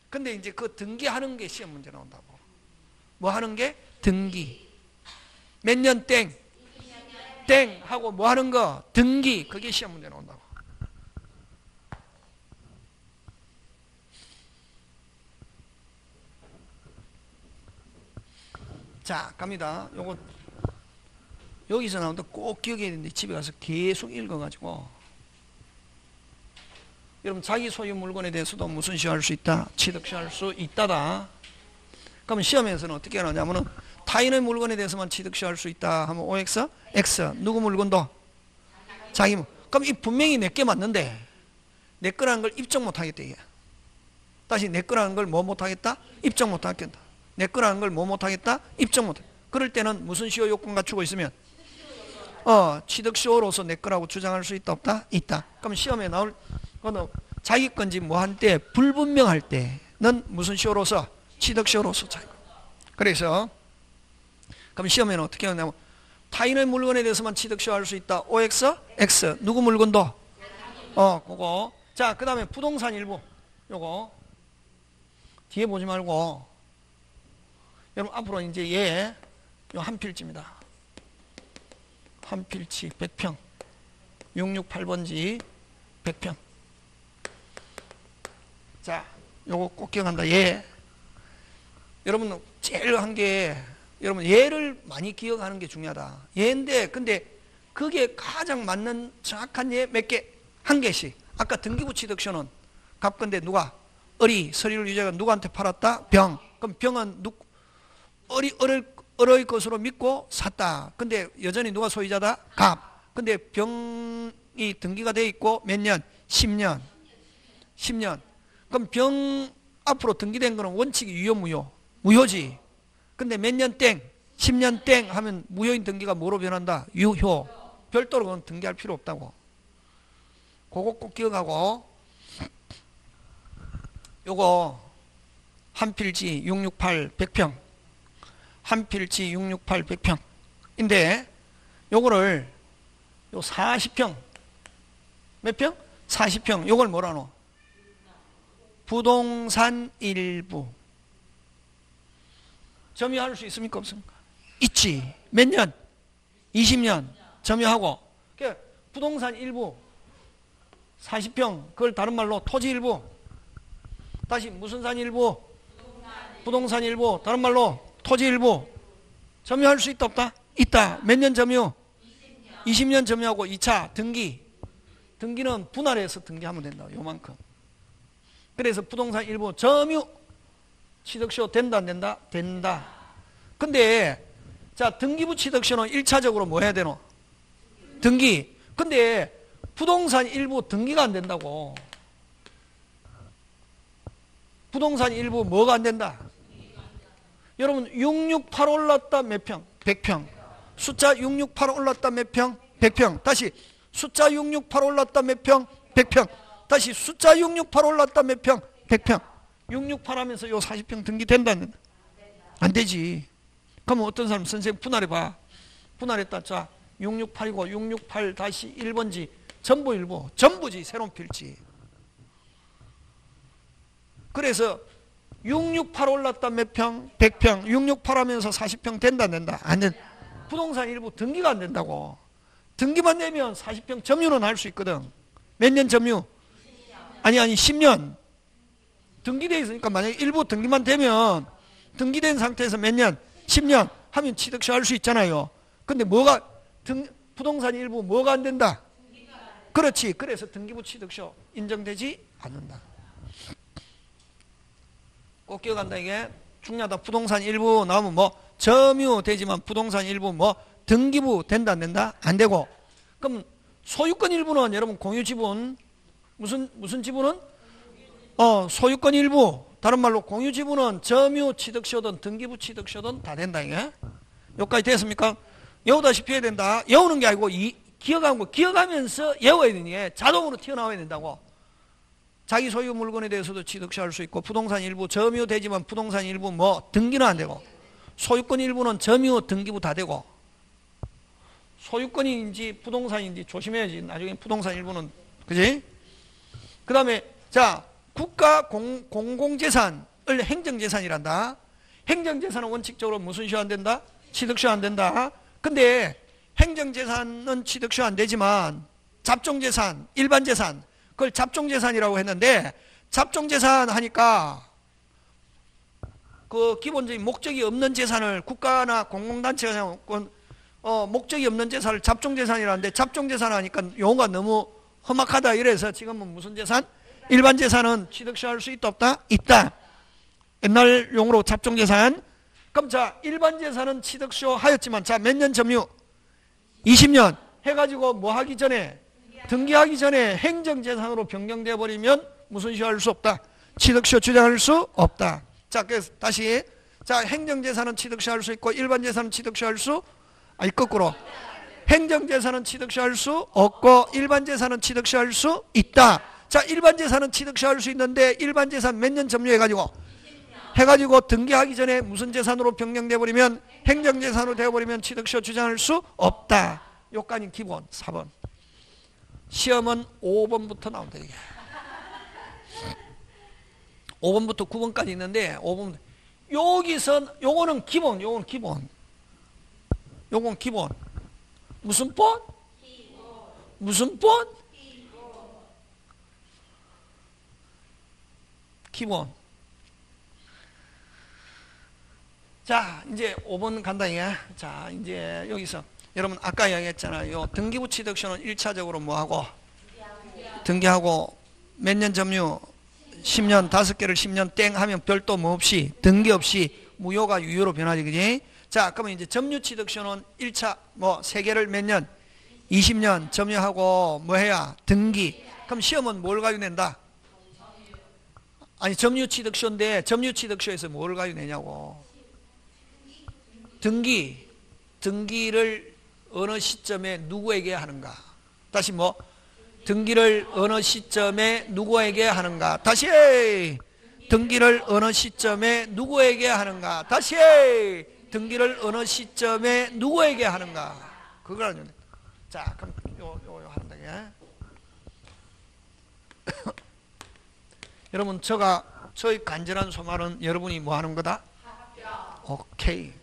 근데 이제 그 등기하는 게 시험 문제 나온다고. 뭐 하는 게? 등기. 몇 년 땡? 땡 하고 뭐 하는 거? 등기. 그게 시험 문제 나온다고. 자, 갑니다. 요거 여기서 나오는데 꼭 기억해야 되는데 집에 가서 계속 읽어가지고 여러분 자기 소유 물건에 대해서도 무슨 시효할 수 있다? 취득시효할 수 있다다. 그러면 시험에서는 어떻게 하냐면은 타인의 물건에 대해서만 취득시효할 수 있다 하면 OX, X 누구 물건도? 자기 물건. 그럼 이 분명히 내 게 맞는데 내 거라는 걸 입증 못하겠다 이게. 다시 내 거라는 걸 뭐 못하겠다? 입증 못하겠다. 내 거라는 걸 뭐 못하겠다? 입증 못해. 그럴 때는 무슨 시효 요건 갖추고 있으면 취득시효로서 내 거라고 주장할 수 있다 없다? 있다. 그럼 시험에 나올 거는 자기 건지 뭐 한 때 불분명할 때는 무슨 시효로서? 취득시효로서 자기. 그래서 그럼 시험에는 어떻게 하냐면 타인의 물건에 대해서만 취득시효할 수 있다. OX, X 누구 물건도? 그거. 자, 그 다음에 부동산 일부 요거 뒤에 보지 말고 여러분 앞으로 이제 얘 요 한 필지입니다. 한 필지 100평 668번지 100평. 자, 요거 꼭 기억한다. 얘 여러분 제일 한 게 여러분 얘를 많이 기억하는 게 중요하다. 얘인데 근데 그게 가장 맞는 정확한 얘 몇 개? 한 개씩. 아까 등기부 취득시효는 갑건데 누가? 을이 서류를 유죄가 누구한테 팔았다? 병. 그럼 병은 을의 것으로 믿고 샀다. 근데 여전히 누가 소유자다? 갑. 근데 병이 등기가 돼 있고 몇 년? 10년. 10년. 그럼 병 앞으로 등기된 거는 원칙이 유효 무효? 무효지. 근데 몇 년 땡? 10년 땡 하면 무효인 등기가 뭐로 변한다? 유효. 별도로 그건 등기할 필요 없다고. 그거 꼭 기억하고 요거 한 필지 668 100평 한 필지 668 100평인데 요거를 요 40평 몇 평? 40평 요걸 뭐라노? 부동산 일부 점유할 수 있습니까 없습니까? 있지. 몇 년? 20년 점유하고 그러니까 부동산 일부 40평 그걸 다른 말로 토지 일부 다시 무슨 산 일부? 부동산 일부 다른 말로 토지 일부 점유할 수 있다 없다? 있다. 몇 년 점유? 20년 점유하고 2차 등기는 분할해서 등기하면 된다. 요만큼. 그래서 부동산 일부 점유 취득시효 된다 안 된다? 된다. 근데 자 등기부 취득시효는 1차적으로 뭐 해야 되노? 등기. 근데 부동산 일부 등기가 안 된다고. 부동산 일부 뭐가 안 된다? 여러분 668 올랐다 몇 평? 100평. 숫자 668 올랐다 몇 평? 100평. 다시 숫자 668 올랐다 몇 평? 100평. 다시 숫자 668 올랐다 몇 평? 100평. 668 하면서 요 40평 등기된다 안 된다? 안 되지. 그러면 어떤 사람 선생님 분할해봐. 분할했다. 자 668이고 668-1번지 전부 일부 전부지 새로운 필지. 그래서 668 올랐다 몇 평? 100평. 668 하면서 40평 된다 안 된다? 안 된다. 부동산 일부 등기가 안 된다고. 등기만 되면 40평 점유는 할 수 있거든. 몇 년 점유? 아니 10년. 등기되어 있으니까 만약에 일부 등기만 되면 등기된 상태에서 몇 년? 10년 하면 취득세 할 수 있잖아요. 근데 뭐가 부동산 일부 뭐가 안 된다? 그렇지. 그래서 등기부 취득세 인정되지 않는다. 꼭 기억한다. 이게 중요하다. 부동산 일부 나오면 뭐 점유 되지만 부동산 일부 뭐 등기부 된다 안 된다? 안 되고. 그럼 소유권 일부는 여러분 공유 지분 무슨 지분은? 소유권 일부. 다른 말로 공유 지분은 점유 취득세든 등기부 취득세든 다 된다. 이게 여기까지 됐습니까? 외우다시피 해야 된다. 외우는 게 아니고 기억하면서 외워야 되니 자동으로 튀어나와야 된다고. 자기 소유 물건에 대해서도 취득세 할 수 있고 부동산 일부 점유 되지만 부동산 일부 뭐 등기는 안 되고 소유권 일부는 점유 등기부 다 되고 소유권인지 부동산인지 조심해야지. 나중에 부동산 일부는 그지? 그 다음에 자 국가 공공재산을 행정재산이란다. 행정재산은 원칙적으로 무슨 세 안 된다? 취득세 안 된다. 근데 행정재산은 취득세 안 되지만 잡종재산, 일반재산 그걸 잡종재산이라고 했는데 잡종재산 하니까 그 기본적인 목적이 없는 재산을 국가나 공공단체가 목적이 없는 재산을 잡종재산이라는데 잡종재산 하니까 용어가 너무 험악하다 이래서 지금은 무슨 재산? 일반재산은 취득세 할 수 있다 없다? 있다. 옛날 용어로 잡종재산. 그럼 자 일반재산은 취득세 하였지만 자 몇 년 점유? 20년 해가지고 뭐 하기 전에 등기하기 전에 행정재산으로 변경되어 버리면 무슨 세 할 수 없다? 취득세 주장할 수 없다. 자 그래서 다시 자 행정재산은 취득세 할 수 있고 일반재산은 취득세 할 수 거꾸로 행정재산은 취득세 할 수 없고 일반재산은 취득세 할 수 있다. 자 일반재산은 취득세 할 수 있는데 일반재산 몇 년 점유해가지고 해가지고 등기하기 전에 무슨 재산으로 변경되어 버리면 행정재산으로 되어버리면 취득세 주장할 수 없다. 요까지 기본 4번. 시험은 5번부터 나온다 이게. 5번부터 9번까지 있는데 5번 여기서 요거는 기본. 요건 기본. 무슨 본? 무슨 본? 기본. 자 이제 5번 간다 이게. 자 이제 여기서 여러분 아까 이야기했잖아요. 등기부 취득세는 1차적으로 뭐하고? 등기하고 몇 년 점유? 10년 5개를 10년 땡 하면 별도 뭐 없이 등기 없이 무효가 유효로 변하지 그지? 자 그러면 이제 점유 취득세는 1차 뭐 3개를 몇 년? 20년 점유하고 뭐 해야? 등기. 그럼 시험은 뭘 가지고 낸다? 아니 점유 취득세인데 점유 취득세에서 뭘 가지고 내냐고. 등기를 어느 시점에 누구에게 하는가? 다시 뭐? 등기를 어느 시점에 누구에게 하는가? 다시 등기를 어느 시점에 누구에게 하는가? 다시 등기를 어느 시점에 누구에게 하는가? 그걸 알면 자 그럼 요 한다 여러분 저의 간절한 소망은 여러분이 뭐 하는 거다? 오케이.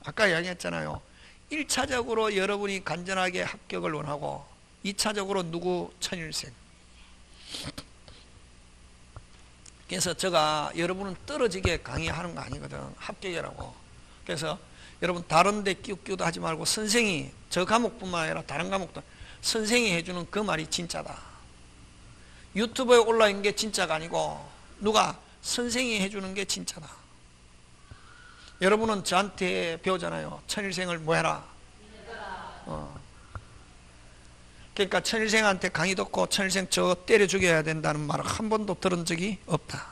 아까 이야기했잖아요. 1차적으로 여러분이 간절하게 합격을 원하고 2차적으로 누구? 천일생. 그래서 제가 여러분은 떨어지게 강의하는 거 아니거든. 합격이라고. 그래서 여러분 다른 데 끼우끼우도 하지 말고 선생이 저 과목뿐만 아니라 다른 과목도 선생이 해주는 그 말이 진짜다. 유튜브에 올라온 게 진짜가 아니고 누가? 선생이 해주는 게 진짜다. 여러분은 저한테 배우잖아요. 천일생을 뭐 해라? 그러니까 천일생한테 강의 듣고 천일생 저 때려 죽여야 된다는 말을 한 번도 들은 적이 없다.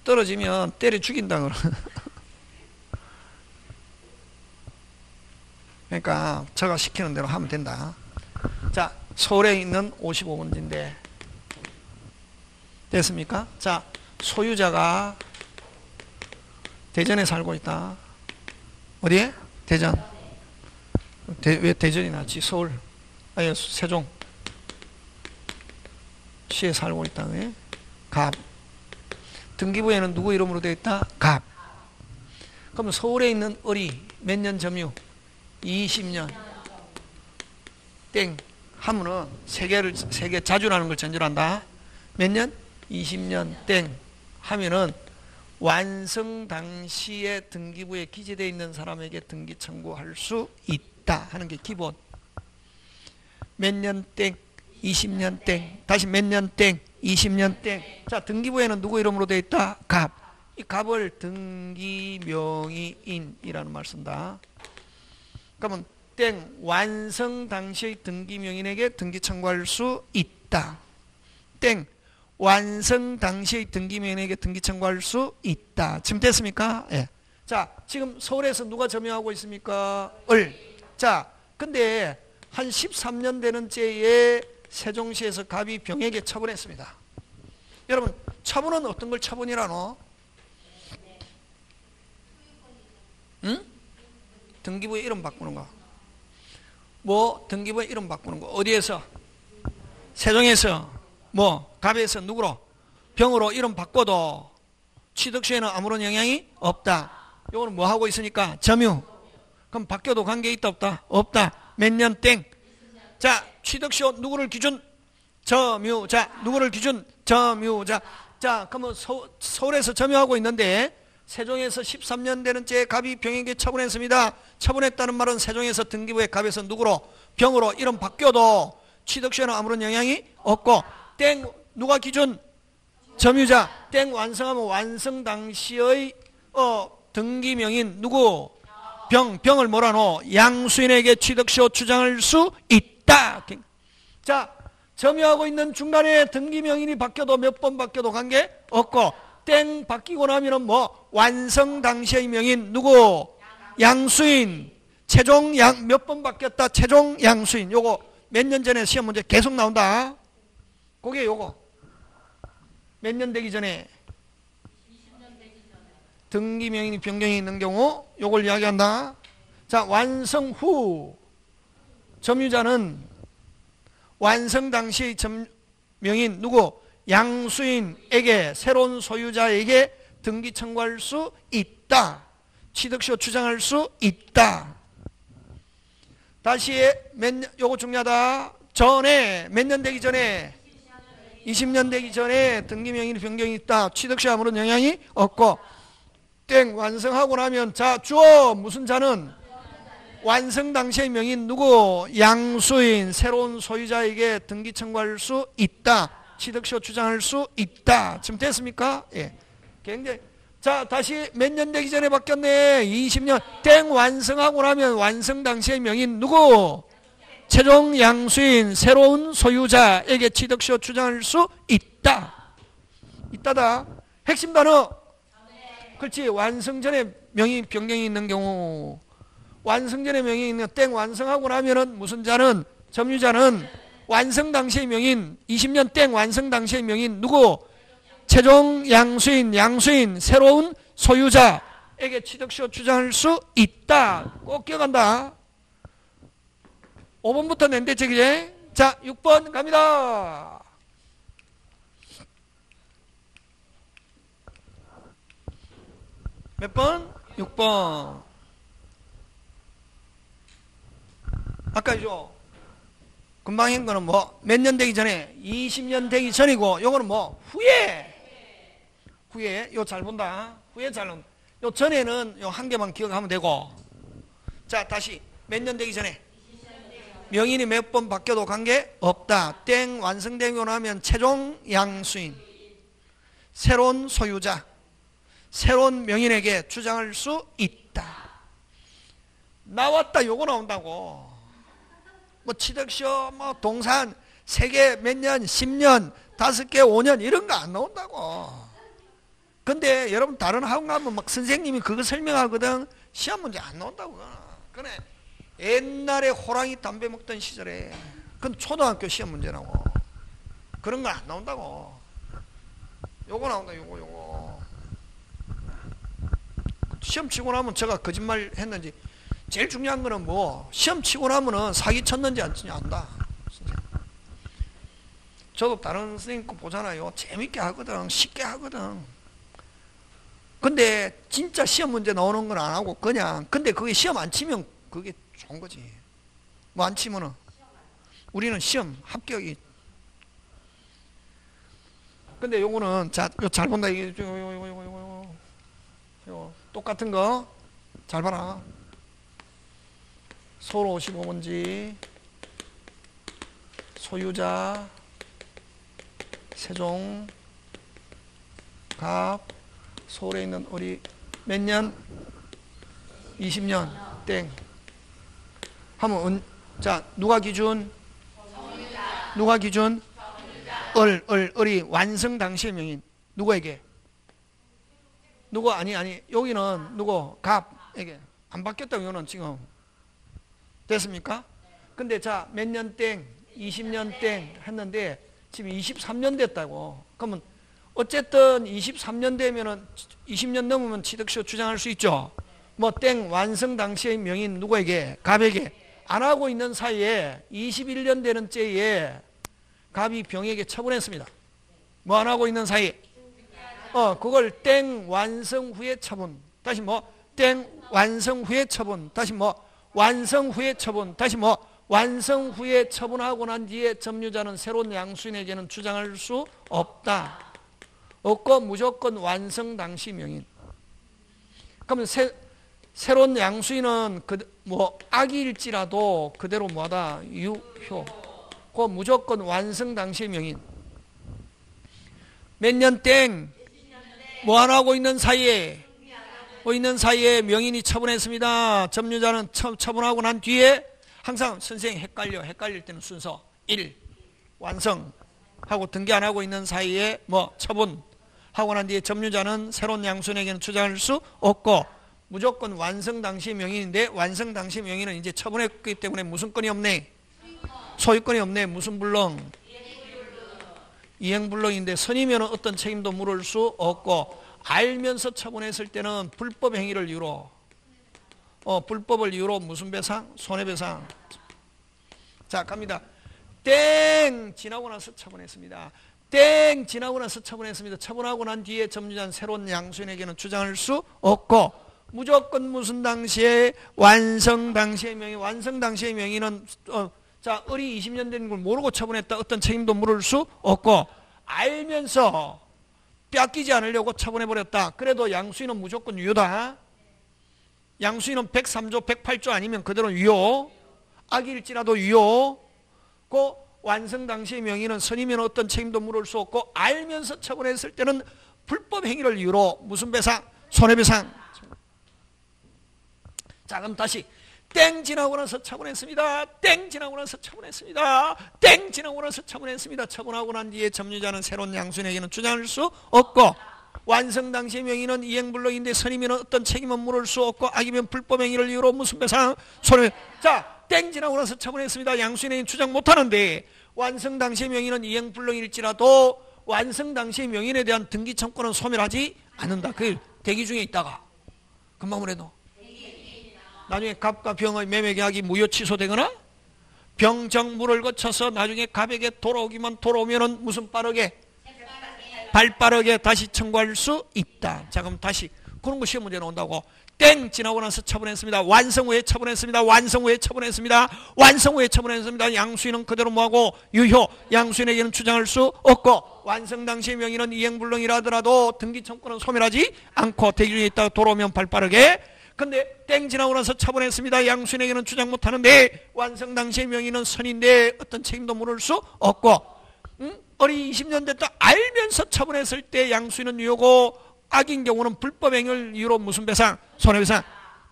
떨어지면 때려 죽인다 그러. 그러니까 제가 시키는 대로 하면 된다. 자, 서울에 있는 55번지인데 됐습니까? 자, 소유자가 대전에 살고 있다. 어디에? 대전. 왜 대전이 낫지? 서울. 아니, 세종. 시에 살고 있다. 왜? 갑. 등기부에는 누구 이름으로 되어 있다? 갑. 그럼 서울에 있는 을이 몇 년 점유? 20년. 땡. 하면은 세 개 자주라는 걸 전제로 한다. 몇 년? 20년 땡. 하면은 완성 당시에 등기부에 기재되어 있는 사람에게 등기 청구할 수 있다 하는 게 기본. 몇 년 땡, 20년 땡, 다시 몇 년 땡, 20년 땡. 자, 등기부에는 누구 이름으로 되어 있다? 갑. 이 갑을 등기명의인이라는 말 쓴다. 그러면 땡, 완성 당시의 등기명인에게 등기 청구할 수 있다. 땡, 완성 당시의 등기명인에게 등기 청구할 수 있다. 지금 됐습니까? 예. 자, 지금 서울에서 누가 점유하고 있습니까? 을. 자, 근데 한 13년 되는 때에 세종시에서 갑이 병에게 처분했습니다. 여러분, 처분은 어떤 걸 처분이라노? 응? 등기부에 이름 바꾸는 거. 뭐 등기부에 이름 바꾸는 거. 어디에서? 세종에서. 뭐 갑에서 누구로? 병으로 이름 바꿔도 취득시에는 아무런 영향이 없다. 요거는 뭐 하고 있으니까? 점유. 그럼 바뀌어도 관계 있다 없다? 없다. 몇 년 땡. 자, 취득시효 누구를 기준? 점유자. 누구를 기준? 점유자. 자, 그러면 서울에서 점유하고 있는데 세종에서 13년 되는 째 갑이 병에게 처분했습니다. 처분했다는 말은 세종에서 등기부에 갑에서 누구로? 병으로 이름 바뀌어도 취득시에는 아무런 영향이 없고 땡 누가 기준? 점유자. 땡 완성하면 완성 당시의 등기명인 누구? 병을 뭐라노? 양수인에게 취득시효 주장할 수 있다. 자, 점유하고 있는 중간에 등기명인이 바뀌어도 몇 번 바뀌어도 관계 없고 땡 바뀌고 나면은 뭐 완성 당시의 명인 누구? 양수인. 최종 몇 번 바뀌었다? 최종 양수인. 요거 몇 년 전에 시험 문제 계속 나온다. 그게 요거 몇 년 되기 전에? 20년 되기 전에 등기명인이 변경이 있는 경우 요걸 이야기한다. 자, 완성 후 점유자는 완성 당시의 명인 누구? 양수인에게 새로운 소유자에게 등기 청구할 수 있다. 취득시효 주장할 수 있다. 다시 요거 중요하다. 전에 몇 년 되기 전에? 20년 되기 전에 등기명인이 변경이 있다. 취득시에 아무런 영향이 없고 땡 완성하고 나면 자 주어 무슨 자는? 완성 당시의 명인 누구? 양수인. 새로운 소유자에게 등기 청구할 수 있다. 취득시효 주장할 수 있다. 지금 됐습니까? 예. 굉장히. 자, 다시 몇 년 되기 전에 바뀌었네. 20년. 땡 완성하고 나면 완성 당시의 명인 누구? 최종 양수인. 새로운 소유자에게 취득시효 주장할 수 있다. 있다다. 핵심 단어. 그렇지. 완성 전에 명의 변경이 있는 경우. 완성 전에 명의 있는 땡 완성하고 나면은 무슨 자는? 점유자는 완성 당시의 명인 20년 땡 완성 당시의 명인 누구? 최종 양수인 새로운 소유자에게 취득시효 주장할 수 있다. 꼭 기억한다. 5번부터 낸대 책이지. 자, 6번 갑니다. 몇 번? 6번. 아까죠. 금방 한 거는 뭐 몇 년 되기 전에? 20년 되기 전이고 요거는 뭐 후에 요 잘 본다. 후에 잘 본다. 요 전에는 요 한 개만 기억하면 되고. 자, 다시 몇 년 되기 전에? 명인이 몇 번 바뀌어도 관계 없다. 땡 완성되고 나면 최종 양수인. 새로운 소유자. 새로운 명인에게 주장할 수 있다. 나왔다. 요거 나온다고. 뭐 취득시효 뭐 동산 3개 몇 년 10년 5개 5년 이런 거 안 나온다고. 근데 여러분 다른 학원 가면 막 선생님이 그거 설명하거든. 시험 문제 안 나온다고. 그래 옛날에 호랑이 담배 먹던 시절에 그건 초등학교 시험 문제라고. 그런 거 안 나온다고. 요거 나온다. 요거. 시험 치고 나면 제가 거짓말 했는지, 제일 중요한 거는 뭐, 시험 치고 나면은 사기 쳤는지 안 쳤는지 안다. 저도 다른 선생님 거 보잖아요. 재밌게 하거든. 쉽게 하거든. 근데 진짜 시험 문제 나오는 건 안 하고 그냥, 근데 그게 시험 안 치면 그게 좋은 거지. 뭐 안 치면은 우리는 시험 합격이. 근데 요거는 자, 요 잘 본다. 이게 요 똑같은 거 잘 봐라. 소로 55문지, 소유자, 세종, 갑, 서울에 있는 우리 몇 년? 20년 땡 하면 자, 누가 기준? 누가 기준? 을이 완성 당시의 명인. 누구에게? 누구? 아니 여기는 누구? 갑에게. 안 바뀌었다고. 이거는 지금 됐습니까? 근데 자, 몇 년 땡? 20년 땡 했는데 지금 23년 됐다고. 그러면 어쨌든 23년 되면은 20년 넘으면 취득시효 주장할 수 있죠. 뭐 땡 완성 당시의 명인 누구에게? 갑에게. 안 하고 있는 사이에 21년 되는 째에 갑이 병에게 처분했습니다. 뭐 안 하고 있는 사이에 그걸 땡 완성 후에 처분. 다시 뭐 땡 완성 후에 처분. 다시 뭐 완성 후에 처분. 다시 뭐 완성 후에 처분하고 난 뒤에 점유자는 새로운 양수인에게는 주장할 수 없다. 없고 무조건 완성 당시 명인. 그러면 새로운 양수인은 뭐 악일지라도 그대로 뭐하다? 유효. 그 무조건 완성 당시 명인. 몇 년 땡? 뭐 안 하고 있는 사이에 명인이 처분했습니다. 점유자는 처분하고 난 뒤에 항상 선생님 헷갈릴 때는 순서 1 완성하고 등기 안 하고 있는 사이에 뭐 처분하고 난 뒤에 점유자는 새로운 양수인에게는 주장할 수 없고 무조건 완성 당시 명인인데, 완성 당시 명인은 이제 처분했기 때문에 무슨 건이 없네? 소유권이 없네. 무슨 불능? 이행불능인데 선이면 어떤 책임도 물을 수 없고, 알면서 처분했을 때는 불법 행위를 이유로 불법을 이유로 무슨 배상? 손해배상. 자, 갑니다. 땡 지나고 나서 처분했습니다. 땡 지나고 나서 처분했습니다. 처분하고 난 뒤에 점유자는 새로운 양수인에게는 주장할 수 없고 무조건 무슨 당시에? 완성 당시의 명의. 완성 당시의 명의는 자, 을이 20년 된 걸 모르고 처분했다. 어떤 책임도 물을 수 없고 알면서 뺏기지 않으려고 처분해버렸다. 그래도 양수인은 무조건 유효다. 양수인은 103조 108조 아니면 그대로 유효. 악일지라도 유효. 그 완성 당시의 명의는 선이면 어떤 책임도 물을 수 없고 알면서 처분했을 때는 불법 행위를 이유로 무슨 배상? 손해배상. 자, 그럼 다시 땡 지나고 나서 처분했습니다. 땡 지나고 나서 처분했습니다. 땡 지나고 나서 처분했습니다. 처분하고 난 뒤에 점유자는 새로운 양수인에게는 주장할 수 없고 완성 당시의 명의는 이행불능인데 선이면 어떤 책임은 물을 수 없고 악이면 불법 행위를 이유로 무슨 배상? 손해. 자, 땡 지나고 나서 처분했습니다. 양수인에게는 주장 못하는데 완성 당시의 명의는 이행불능일지라도 완성 당시의 명인에 대한 등기 청구는 소멸하지 않는다. 그게 대기 중에 있다가 금방 해도 나중에 갑과 병의 매매 계약이 무효 취소되거나 병정물을 거쳐서 나중에 갑에게 돌아오면은 무슨 빠르게? 발빠르게 다시 청구할 수 있다. 자, 그럼 다시 그런 거 시험 문제 나온다고. 땡 지나고 나서 처분했습니다. 완성 후에 처분했습니다. 완성 후에 처분했습니다. 완성 후에 처분했습니다. 양수인은 그대로 뭐하고? 유효. 양수인에게는 주장할 수 없고 완성 당시의 명의는 이행불능이라 하더라도 등기 청구는 소멸하지 않고 대기 중에 있다가 돌아오면 발빠르게. 근데 땡 지나고 나서 처분했습니다. 양수인에게는 주장 못하는데 완성 당시의 명의는 선인데 어떤 책임도 물을 수 없고 을이 20년 됐다 알면서 처분했을 때 양수인은 유효고 악인 경우는 불법 행위를 이유로 무슨 배상? 손해배상.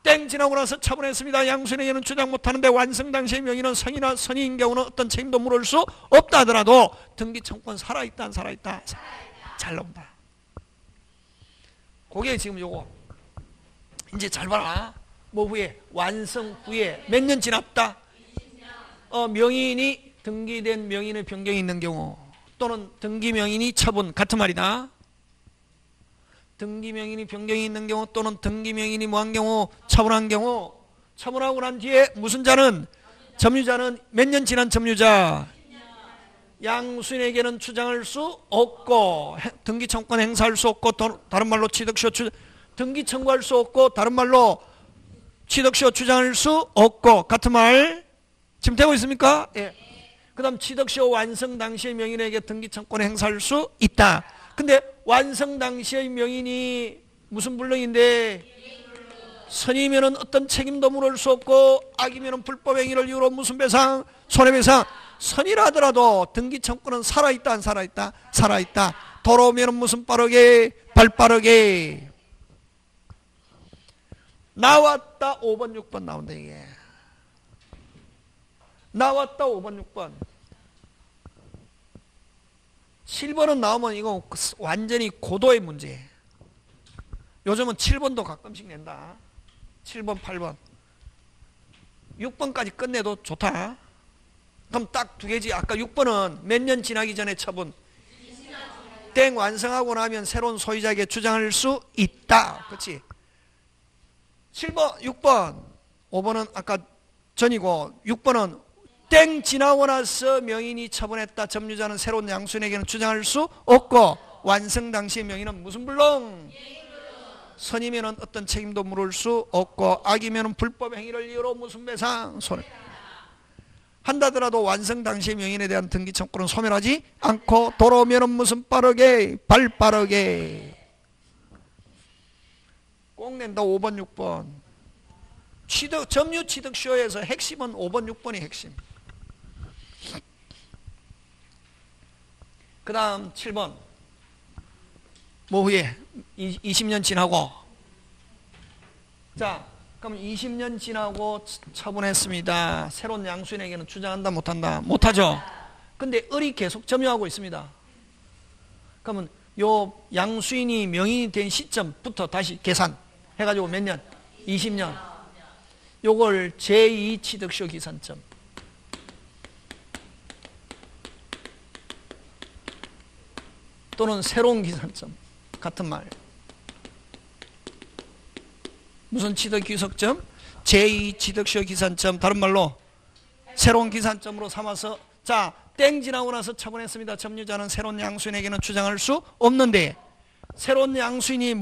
땡 지나고 나서 처분했습니다. 양수인에게는 주장 못하는데 완성 당시의 명의는 성이나 선의인 경우는 어떤 책임도 물을 수 없다 하더라도 등기 청구권 살아있다 안 살아있다? 잘 나온다. 그게 지금 요거. 이제 잘 봐라. 뭐 후에? 완성 후에 몇 년 지났다? 명인이 등기된 명인의 변경이 있는 경우 또는 등기 명인이 처분 같은 말이다. 등기명인이 변경이 있는 경우 또는 등기명인이 뭐한 경우 처분한 경우 처분하고 난 뒤에 무슨 자는 점유자는 몇 년 지난 점유자 양수인에게는 주장할 수 없고 등기 청구권 행사할 수 없고 다른 말로 취득시효 등기 청구할 수 없고 다른 말로 취득시효 주장할 수 없고 같은 말 지금 되고 있습니까? 예. 그 다음 취득시효 완성 당시의 명인에게 등기 청구권 행사할 수 있다. 근데 완성 당시의 명인이 무슨 불능인데 선이면은 어떤 책임도 물을 수 없고 악이면은 불법 행위를 이유로 무슨 배상? 손해배상. 선이라 하더라도 등기 청구는 살아있다 안 살아있다? 살아있다. 돌아오면은 무슨 빠르게? 발빠르게. 나왔다 5번 6번 나온다 이게. 나왔다 5번 6번. 7번은 나오면 이거 완전히 고도의 문제. 요즘은 7번도 가끔씩 낸다. 7번 8번 6번까지 끝내도 좋다. 그럼 딱 두 개지. 아까 6번은 몇 년 지나기 전에 처분 땡 완성하고 나면 새로운 소유자에게 주장할 수 있다. 그렇지. 7번 6번 5번은 아까 전이고 6번은 땡 지나고 나서 명인이 처분했다. 점유자는 새로운 양수인에게는 주장할 수 없고 완성 당시의 명인은 무슨 불능? 선이면은 어떤 책임도 물을 수 없고 악이면은 불법 행위를 이유로 무슨 배상? 손해. 한다더라도 완성 당시의 명인에 대한 등기 청구는 소멸하지 않고 돌아오면은 무슨 빠르게? 발빠르게. 꼭 낸다 5번 6번. 점유 취득시효에서 핵심은 5번 6번이 핵심. 그 다음 7번 뭐 후에 20년 지나고 자 그럼 20년 지나고 처분했습니다. 새로운 양수인에게는 주장한다 못한다? 못하죠. 근데 을이 계속 점유하고 있습니다. 그러면 요 양수인이 명인이 된 시점부터 다시 계산 해가지고 몇 년? 20년. 요걸 제2취득시효 기산점 또는 새로운 기산점 같은 말. 무슨 취득귀속점? 제2취득시효 기산점 다른 말로 새로운 기산점으로 삼아서 자 땡 지나고 나서 처분했습니다. 점유자는 새로운 양수인에게는 주장할 수 없는데 새로운 양수인이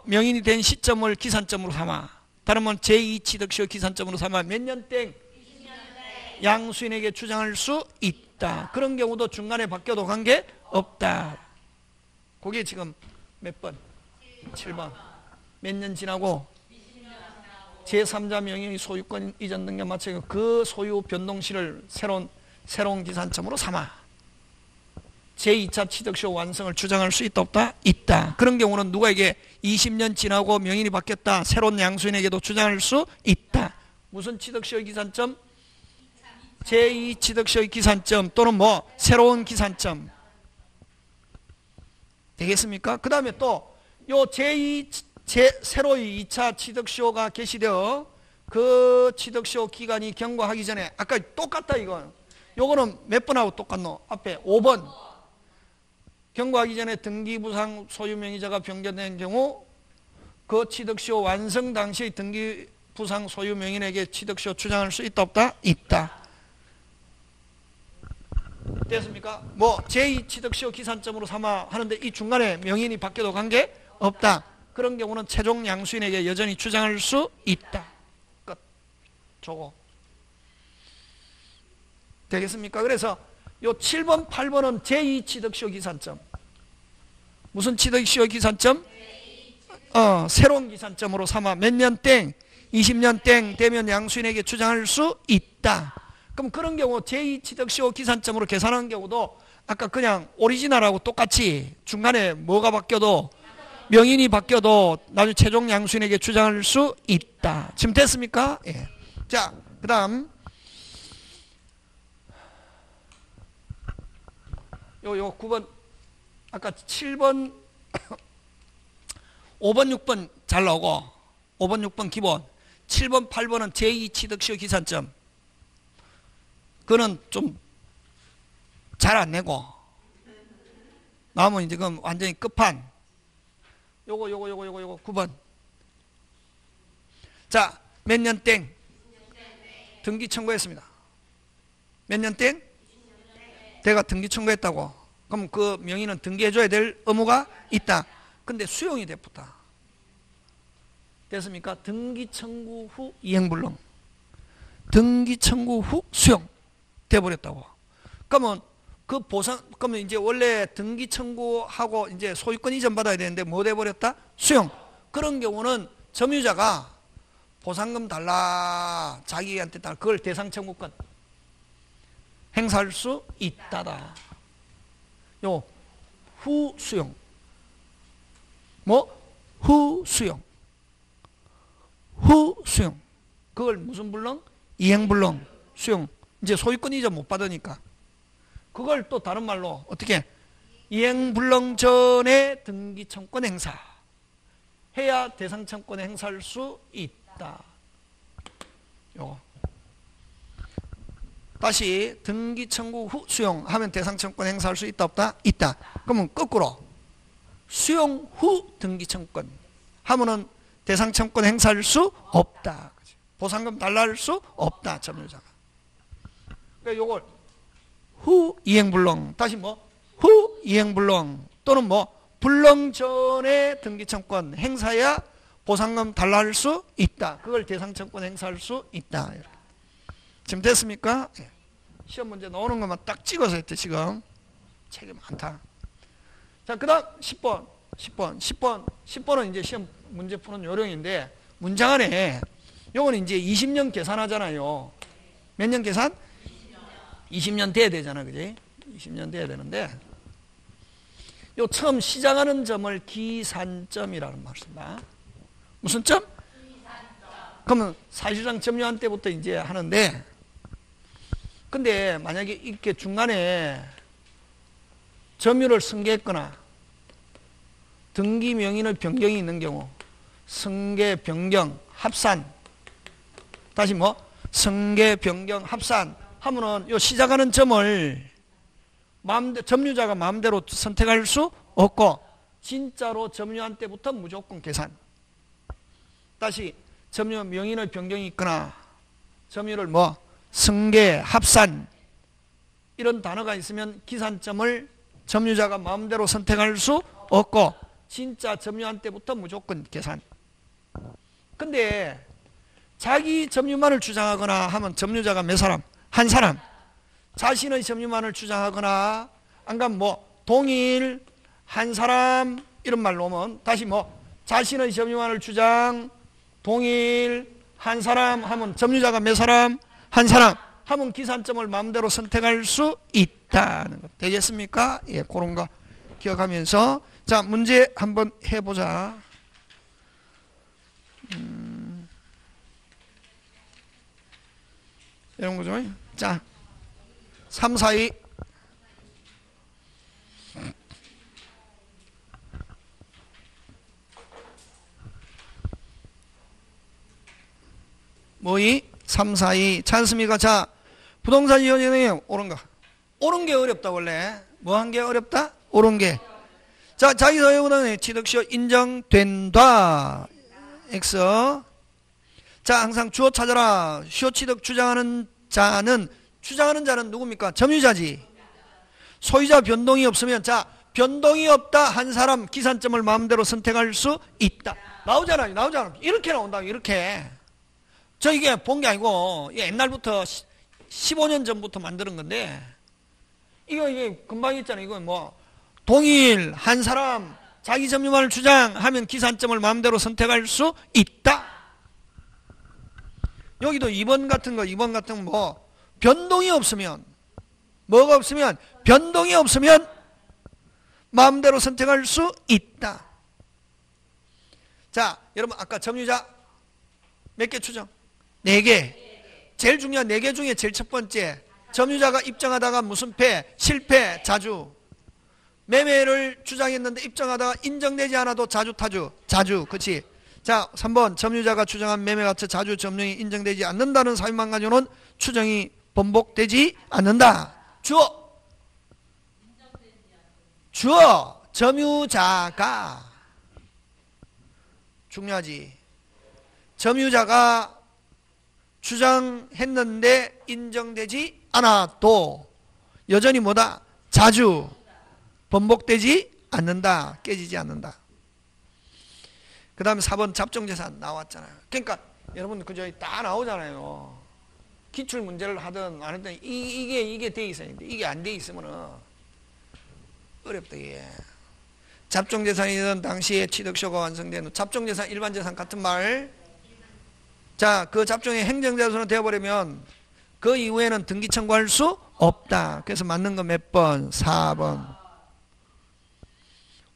명인이 된 시점을 기산점으로 삼아 다른 말 제2취득시효 기산점으로 삼아 몇 년 땡? 양수인에게 주장할 수 있다. 그런 경우도 중간에 바뀌어도 관계없다. 그게 지금 몇 번? 7번. 몇 년 지나고 제3자 명의의 소유권 이전 등기와 마찬가지로 그 소유 변동시를 새로운 기산점으로 삼아 제2차 취득시효 완성을 주장할 수 있다 없다? 있다. 그런 경우는 누구에게 20년 지나고 명인이 바뀌었다. 새로운 양수인에게도 주장할 수 있다. 무슨 취득시효 기산점? 제2취득시효 기산점 또는 새로운 기산점 되겠습니까? 그 다음에 또 요 새로의 2차 취득시효가 개시되어 그 취득시효 기간이 경과하기 전에 아까 똑같다 이건. 요거는 몇 번하고 똑같노? 앞에 5번. 경과하기 전에 등기부상 소유명의자가 변경된 경우 그 취득시효 완성 당시의 등기부상 소유명인에게 취득시효 주장할 수 있다 없다? 있다. 됐습니까? 제2취득시효 기산점으로 삼아 하는데 이 중간에 명인이 바뀌어도 관계없다. 그런 경우는 최종 양수인에게 여전히 주장할 수 있다. 끝. 저거. 되겠습니까? 그래서 요 7번, 8번은 제2취득시효 기산점. 무슨 취득시효 기산점? 새로운 기산점으로 삼아 몇 년 땡? 20년 땡 되면 양수인에게 주장할 수 있다. 그럼 그런 경우 제2취득시효 기산점으로 계산하는 경우도 아까 그냥 오리지널하고 똑같이 중간에 뭐가 바뀌어도 명인이 바뀌어도 나중에 최종 양수인에게 주장할 수 있다. 지금 됐습니까? 예. 자, 그 다음 요 9번 아까 7번 5번 6번 잘 나오고 5번 6번 기본 7번 8번은 제2취득시효 기산점 그거는 좀 잘 안 내고 나오면 지금 완전히 끝판 요거 9번. 자, 몇 년 땡? 등기 청구했습니다. 몇 년 땡? 내가 등기 청구했다고. 그럼 그 명의는 등기해줘야 될 의무가 있다. 근데 수용이 됐다. 됐습니까? 등기 청구 후 이행불능. 등기 청구 후 수용 돼버렸다고. 그러면 그 보상, 그러면 이제 원래 등기 청구하고 이제 소유권 이전 받아야 되는데 뭐 돼버렸다? 수용. 그런 경우는 점유자가 보상금 달라, 자기한테 달라, 그걸 대상 청구권 행사할 수 있다다. 요 후수용. 뭐? 후수용. 후수용. 그걸 무슨 불능? 이행불능. 수용. 이제 소유권 이전 못 받으니까. 그걸 또 다른 말로 어떻게? 이행불능 전에 등기청권 행사. 해야 대상청권 행사할 수 있다. 요거. 다시 등기 청구 후 수용하면 대상청권 행사할 수 있다 없다? 있다. 그러면 거꾸로 수용 후 등기 청권 하면은 대상청권 행사할 수 없다. 보상금 달라 할 수 없다. 점유자가. 그러니까 요걸 후 이행불능, 다시 뭐 후 이행불능 또는 뭐 불능 전에 등기청권 행사야 보상금 달라 할 수 있다. 그걸 대상청권 행사할 수 있다. 이렇게. 지금 됐습니까? 시험 문제 나오는 것만 딱 찍어서 했대. 지금 책이 많다. 자, 그 다음 10번은 이제 시험 문제 푸는 요령인데, 문장 안에 요건 이제 20년 계산하잖아요. 몇 년 계산? 20년 돼야 되잖아. 그지? 20년 돼야 되는데, 요 처음 시작하는 점을 기산점이라는 말을 씁니다. 무슨 점? 그러면 사실상 점유한 때부터 이제 하는데, 근데 만약에 이렇게 중간에 점유를 승계했거나 등기 명의의 변경이 있는 경우, 승계, 변경, 합산, 다시 뭐 승계, 변경, 합산 하면은 요 시작하는 점을 점유자가 마음대로 선택할 수 없고, 진짜로 점유한 때부터 무조건 계산. 다시 점유 명의의 변경이 있거나 점유를 뭐 승계, 합산 이런 단어가 있으면 기산점을 점유자가 마음대로 선택할 수 없고, 진짜 점유한 때부터 무조건 계산. 근데 자기 점유만을 주장하거나 하면 점유자가 몇 사람? 한 사람. 자신의 점유만을 주장하거나 안 가면 뭐 동일, 한 사람 이런 말로 오면, 다시 뭐 자신의 점유만을 주장, 동일, 한 사람 하면 점유자가 몇 사람? 한 사람 하면 기산점을 마음대로 선택할 수 있다는 것. 되겠습니까? 예, 그런 거 기억하면서, 자, 문제 한번 해보자. 이런 거죠. 자, 3, 4, 2. 뭐이? 3, 4, 2. 찬스입니까? 자, 부동산 이혼의 옳은 거. 옳은 게 어렵다, 원래. 뭐 한 게 어렵다? 옳은 게. 자, 자기 소유권은 취득시효 인정된다. X. 자, 항상 주어 찾아라. 시효 취득 주장하는 자는 누굽니까? 점유자지. 소유자 변동이 없으면, 자, 변동이 없다 한 사람 기산점을 마음대로 선택할 수 있다. 나오잖아요. 이렇게 나온다. 이렇게. 저 이게 본 게 아니고 옛날부터 15년 전부터 만드는 건데, 이게 금방 있잖아요. 이거 뭐 동일, 한 사람, 자기 점유만을 주장하면 기산점을 마음대로 선택할 수 있다. 여기도 2번 같은 거 뭐 변동이 없으면, 뭐가 없으면, 변동이 없으면 마음대로 선택할 수 있다. 자, 여러분 아까 점유자 몇 개 추정? 4개. 제일 중요한 4개 중에 제일 첫 번째, 점유자가 입증하다가 무슨 패? 실패, 자주. 매매를 주장했는데 입증하다가 인정되지 않아도 자주, 타주. 자주, 그치? 자, 3번 점유자가 주장한 매매가 자주 점유이 인정되지 않는다는 사유만 가지고는 추정이 번복되지 않는다. 주어 점유자가 중요하지. 점유자가 주장했는데 인정되지 않아도 여전히 뭐다? 자주 번복되지 않는다. 깨지지 않는다. 그 다음에 4번 잡종재산 나왔잖아요. 그러니까 여러분 그저 다 나오잖아요. 기출 문제를 하든 안 하든 이게 돼 있어야 되는데 이게 안 돼 있으면은 어렵다 이게. 잡종재산이든 당시에 취득쇼가 완성된 후 잡종재산 일반재산 같은 말. 자, 그 잡종이 행정재산으로 되어버리면 그 이후에는 등기 청구할 수 없다. 그래서 맞는 거 몇 번? 4번.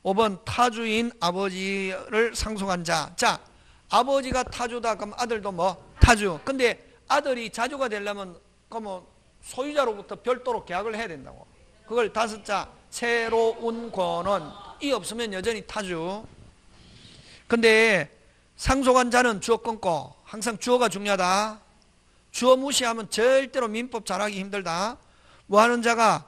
5번 타주인 아버지를 상속한 자. 자, 아버지가 타주다 그럼 아들도 뭐? 타주. 근데 아들이 자주가 되려면 그러면 소유자로부터 별도로 계약을 해야 된다고. 그걸 5자 새로운 권원. 이 없으면 여전히 타주. 근데 상속한 자는 주어 끊고 항상 주어가 중요하다. 주어 무시하면 절대로 민법 잘하기 힘들다. 뭐하는 자가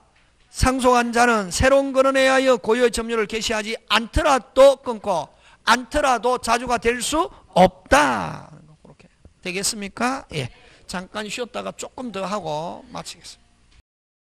상속한 자는 새로운 권원에 의하여 고유의 점유를 개시하지 않더라도 끊고 않더라도 자주가 될 수 없다. 그렇게 되겠습니까? 예. 잠깐 쉬었다가 조금 더 하고 마치겠습니다.